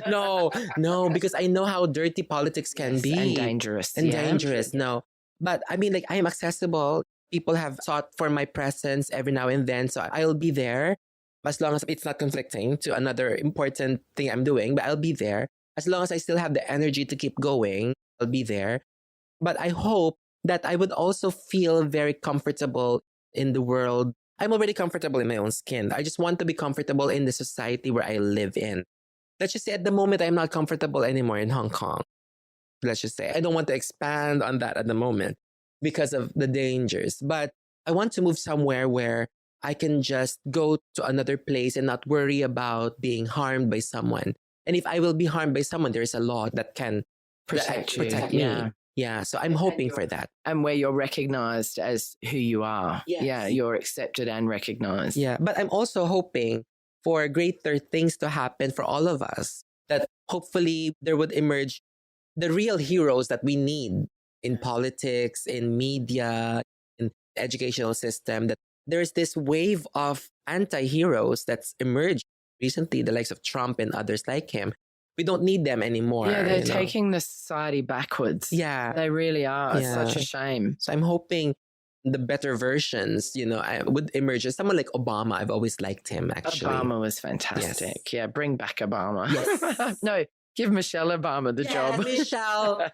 [SPEAKER 4] No, because I know how dirty politics can be.
[SPEAKER 2] And dangerous.
[SPEAKER 4] And dangerous, no. But I mean, like, I am accessible. People have sought for my presence every now and then. So I'll be there as long as it's not conflicting to another important thing I'm doing. But I'll be there. As long as I still have the energy to keep going, I'll be there. But I hope that I would also feel very comfortable in the world. I'm already comfortable in my own skin. I just want to be comfortable in the society where I live in. Let's just say at the moment, I'm not comfortable anymore in Hong Kong. Let's just say I don't want to expand on that at the moment because of the dangers. But I want to move somewhere where I can just go to another place and not worry about being harmed by someone. And if I will be harmed by someone, there is a law that can protect me. Yeah, so I'm hoping for that.
[SPEAKER 2] And where you're recognized as who you are.
[SPEAKER 4] Yes.
[SPEAKER 2] Yeah, you're accepted and recognized.
[SPEAKER 4] Yeah, but I'm also hoping for greater things to happen for all of us, that hopefully there would emerge the real heroes that we need in politics, in media, in the educational system, that there's this wave of anti-heroes that's emerged recently, the likes of Trump and others like him. We don't need them anymore.
[SPEAKER 2] Yeah, they're taking the society backwards.
[SPEAKER 4] Yeah.
[SPEAKER 2] They really are. It's
[SPEAKER 4] Yeah.
[SPEAKER 2] such a shame.
[SPEAKER 4] So I'm hoping the better versions, would emerge. Someone like Obama, I've always liked him, actually.
[SPEAKER 2] Obama was fantastic.
[SPEAKER 4] Yes.
[SPEAKER 2] Yeah, bring back Obama.
[SPEAKER 4] Yes.
[SPEAKER 2] No, give Michelle Obama the job.
[SPEAKER 4] Michelle.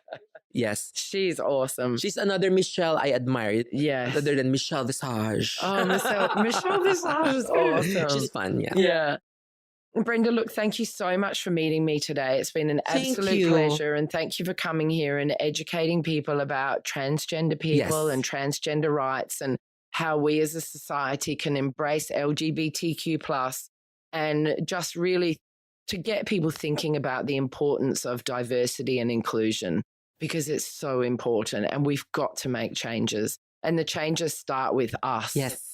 [SPEAKER 4] Yes.
[SPEAKER 2] She's awesome.
[SPEAKER 4] She's another Michelle I admire.
[SPEAKER 2] Yes.
[SPEAKER 4] Other than Michelle Visage.
[SPEAKER 2] Oh, Michelle Visage is awesome.
[SPEAKER 4] She's fun, yeah.
[SPEAKER 2] Yeah. Brenda, look, thank you so much for meeting me today. It's been an absolute pleasure. And thank you for coming here and educating people about transgender people and transgender rights and how we as a society can embrace LGBTQ+, and just really to get people thinking about the importance of diversity and inclusion, because it's so important and we've got to make changes. And the changes start with us.
[SPEAKER 4] Yes.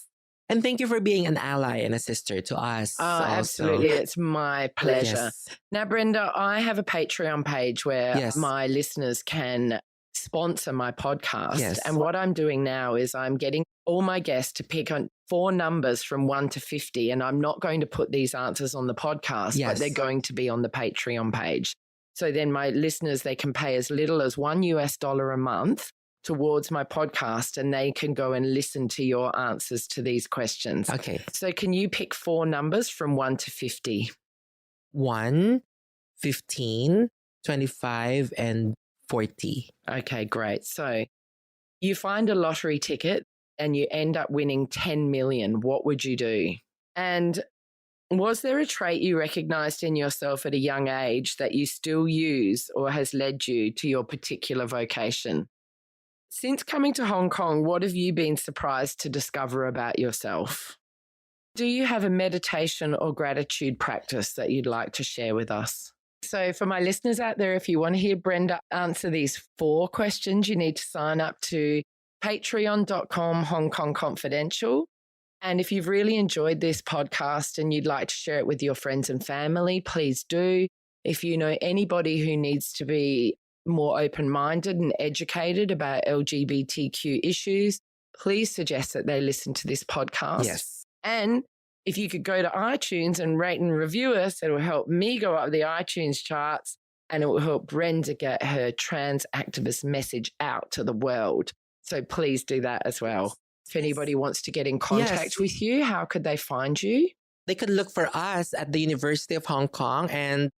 [SPEAKER 4] And thank you for being an ally and a sister to us.
[SPEAKER 2] Oh, absolutely. It's my pleasure.
[SPEAKER 4] Yes.
[SPEAKER 2] Now, Brenda, I have a Patreon page where my listeners can sponsor my podcast.
[SPEAKER 4] Yes.
[SPEAKER 2] And what I'm doing now is I'm getting all my guests to pick on 4 numbers from 1 to 50. And I'm not going to put these answers on the podcast, but they're going to be on the Patreon page. So then my listeners, they can pay as little as $1 a month towards my podcast, and they can go and listen to your answers to these questions.
[SPEAKER 4] Okay.
[SPEAKER 2] So can you pick 4 numbers from 1 to 50?
[SPEAKER 4] 1, 15, 25, and 40.
[SPEAKER 2] Okay, great. So you find a lottery ticket and you end up winning 10 million. What would you do? And was there a trait you recognized in yourself at a young age that you still use or has led you to your particular vocation? Since coming to Hong Kong, what have you been surprised to discover about yourself? Do you have a meditation or gratitude practice that you'd like to share with us? So for my listeners out there, if you want to hear Brenda answer these 4 questions, you need to sign up to patreon.com Hong Kong Confidential. And if you've really enjoyed this podcast and you'd like to share it with your friends and family, please do. If you know anybody who needs to be more open-minded and educated about LGBTQ issues, please suggest that they listen to this podcast.
[SPEAKER 4] Yes.
[SPEAKER 2] And if you could go to iTunes and rate and review us, it will help me go up the iTunes charts and it will help Brenda get her trans activist message out to the world. So please do that as well. If anybody wants to get in contact with you, how could they find you?
[SPEAKER 4] They could look for us at the University of Hong Kong, and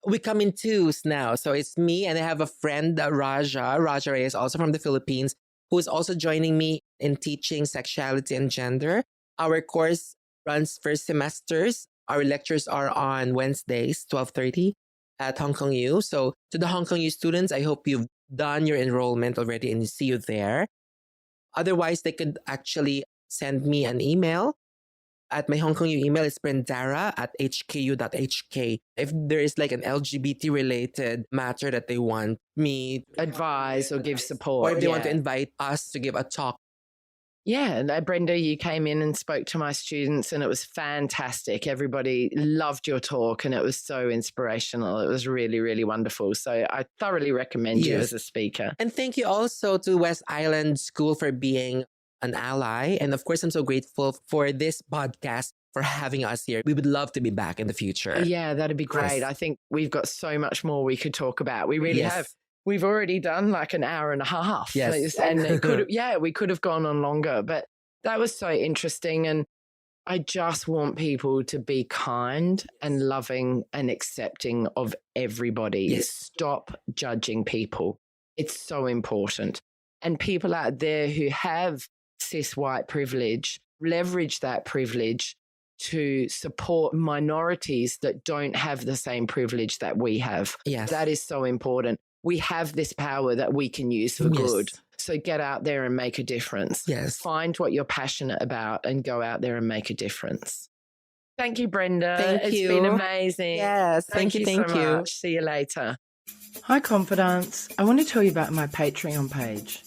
[SPEAKER 4] we come in twos now. So it's me, and I have a friend, Raja. Raja is also from the Philippines, who is also joining me in teaching Sexuality and Gender. Our course runs first semesters. Our lectures are on Wednesdays, 12:30 at Hong Kong U. So to the Hong Kong U students, I hope you've done your enrollment already and see you there. Otherwise, they could actually send me an email. At my Hong Kong U email, it's brendara@hku.hk. If there is like an LGBT related matter that they want me
[SPEAKER 2] advise or give support,
[SPEAKER 4] or if they want to invite us to give a talk.
[SPEAKER 2] Yeah, and Brenda, you came in and spoke to my students and it was fantastic. Everybody loved your talk and it was so inspirational. It was really, really wonderful. So I thoroughly recommend you as a speaker.
[SPEAKER 4] And thank you also to West Island School for being an ally. And of course, I'm so grateful for this podcast for having us here. We would love to be back in the future.
[SPEAKER 2] Yeah, that'd be great. I think we've got so much more we could talk about. We really have. We've already done like an hour and a half.
[SPEAKER 4] Yes.
[SPEAKER 2] And it could have, we could have gone on longer, but that was so interesting. And I just want people to be kind and loving and accepting of everybody.
[SPEAKER 4] Yes.
[SPEAKER 2] Stop judging people. It's so important. And people out there who have cis white privilege, leverage that privilege to support minorities that don't have the same privilege that we have.
[SPEAKER 4] Yes.
[SPEAKER 2] That is so important. We have this power that we can use for good. So get out there and make a difference.
[SPEAKER 4] Yes.
[SPEAKER 2] Find what you're passionate about and go out there and make a difference. Thank you, Brenda.
[SPEAKER 4] Thank you.
[SPEAKER 2] It's been amazing.
[SPEAKER 4] Yes.
[SPEAKER 2] Thank you so much. See you later. Hi, Confidants. I want to tell you about my Patreon page.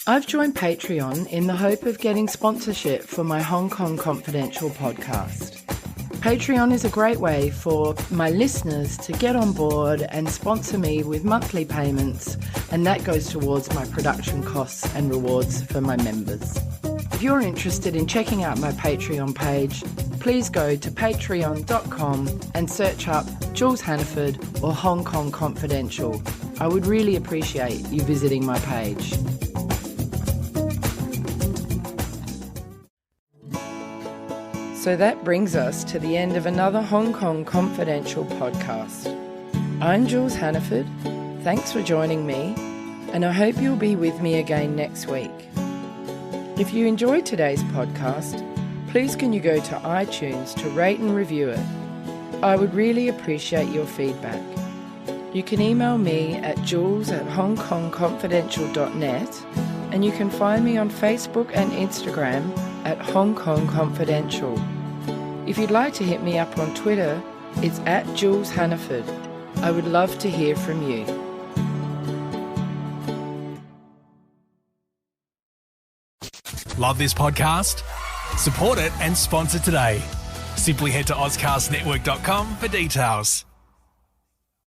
[SPEAKER 2] I've joined Patreon in the hope of getting sponsorship for my Hong Kong Confidential podcast. Patreon is a great way for my listeners to get on board and sponsor me with monthly payments, and that goes towards my production costs and rewards for my members. If you're interested in checking out my Patreon page, please go to patreon.com and search up Jules Hannaford or Hong Kong Confidential. I would really appreciate you visiting my page. So that brings us to the end of another Hong Kong Confidential podcast. I'm Jules Hannaford. Thanks for joining me, and I hope you'll be with me again next week. If you enjoyed today's podcast, please can you go to iTunes to rate and review it. I would really appreciate your feedback. You can email me at jules@hongkongconfidential.net, and you can find me on Facebook and Instagram at Hong Kong Confidential. If you'd like to hit me up on Twitter, it's at Jules Hannaford. I would love to hear from you.
[SPEAKER 1] Love this podcast? Support it and sponsor today. Simply head to AuscastNetwork.com for details.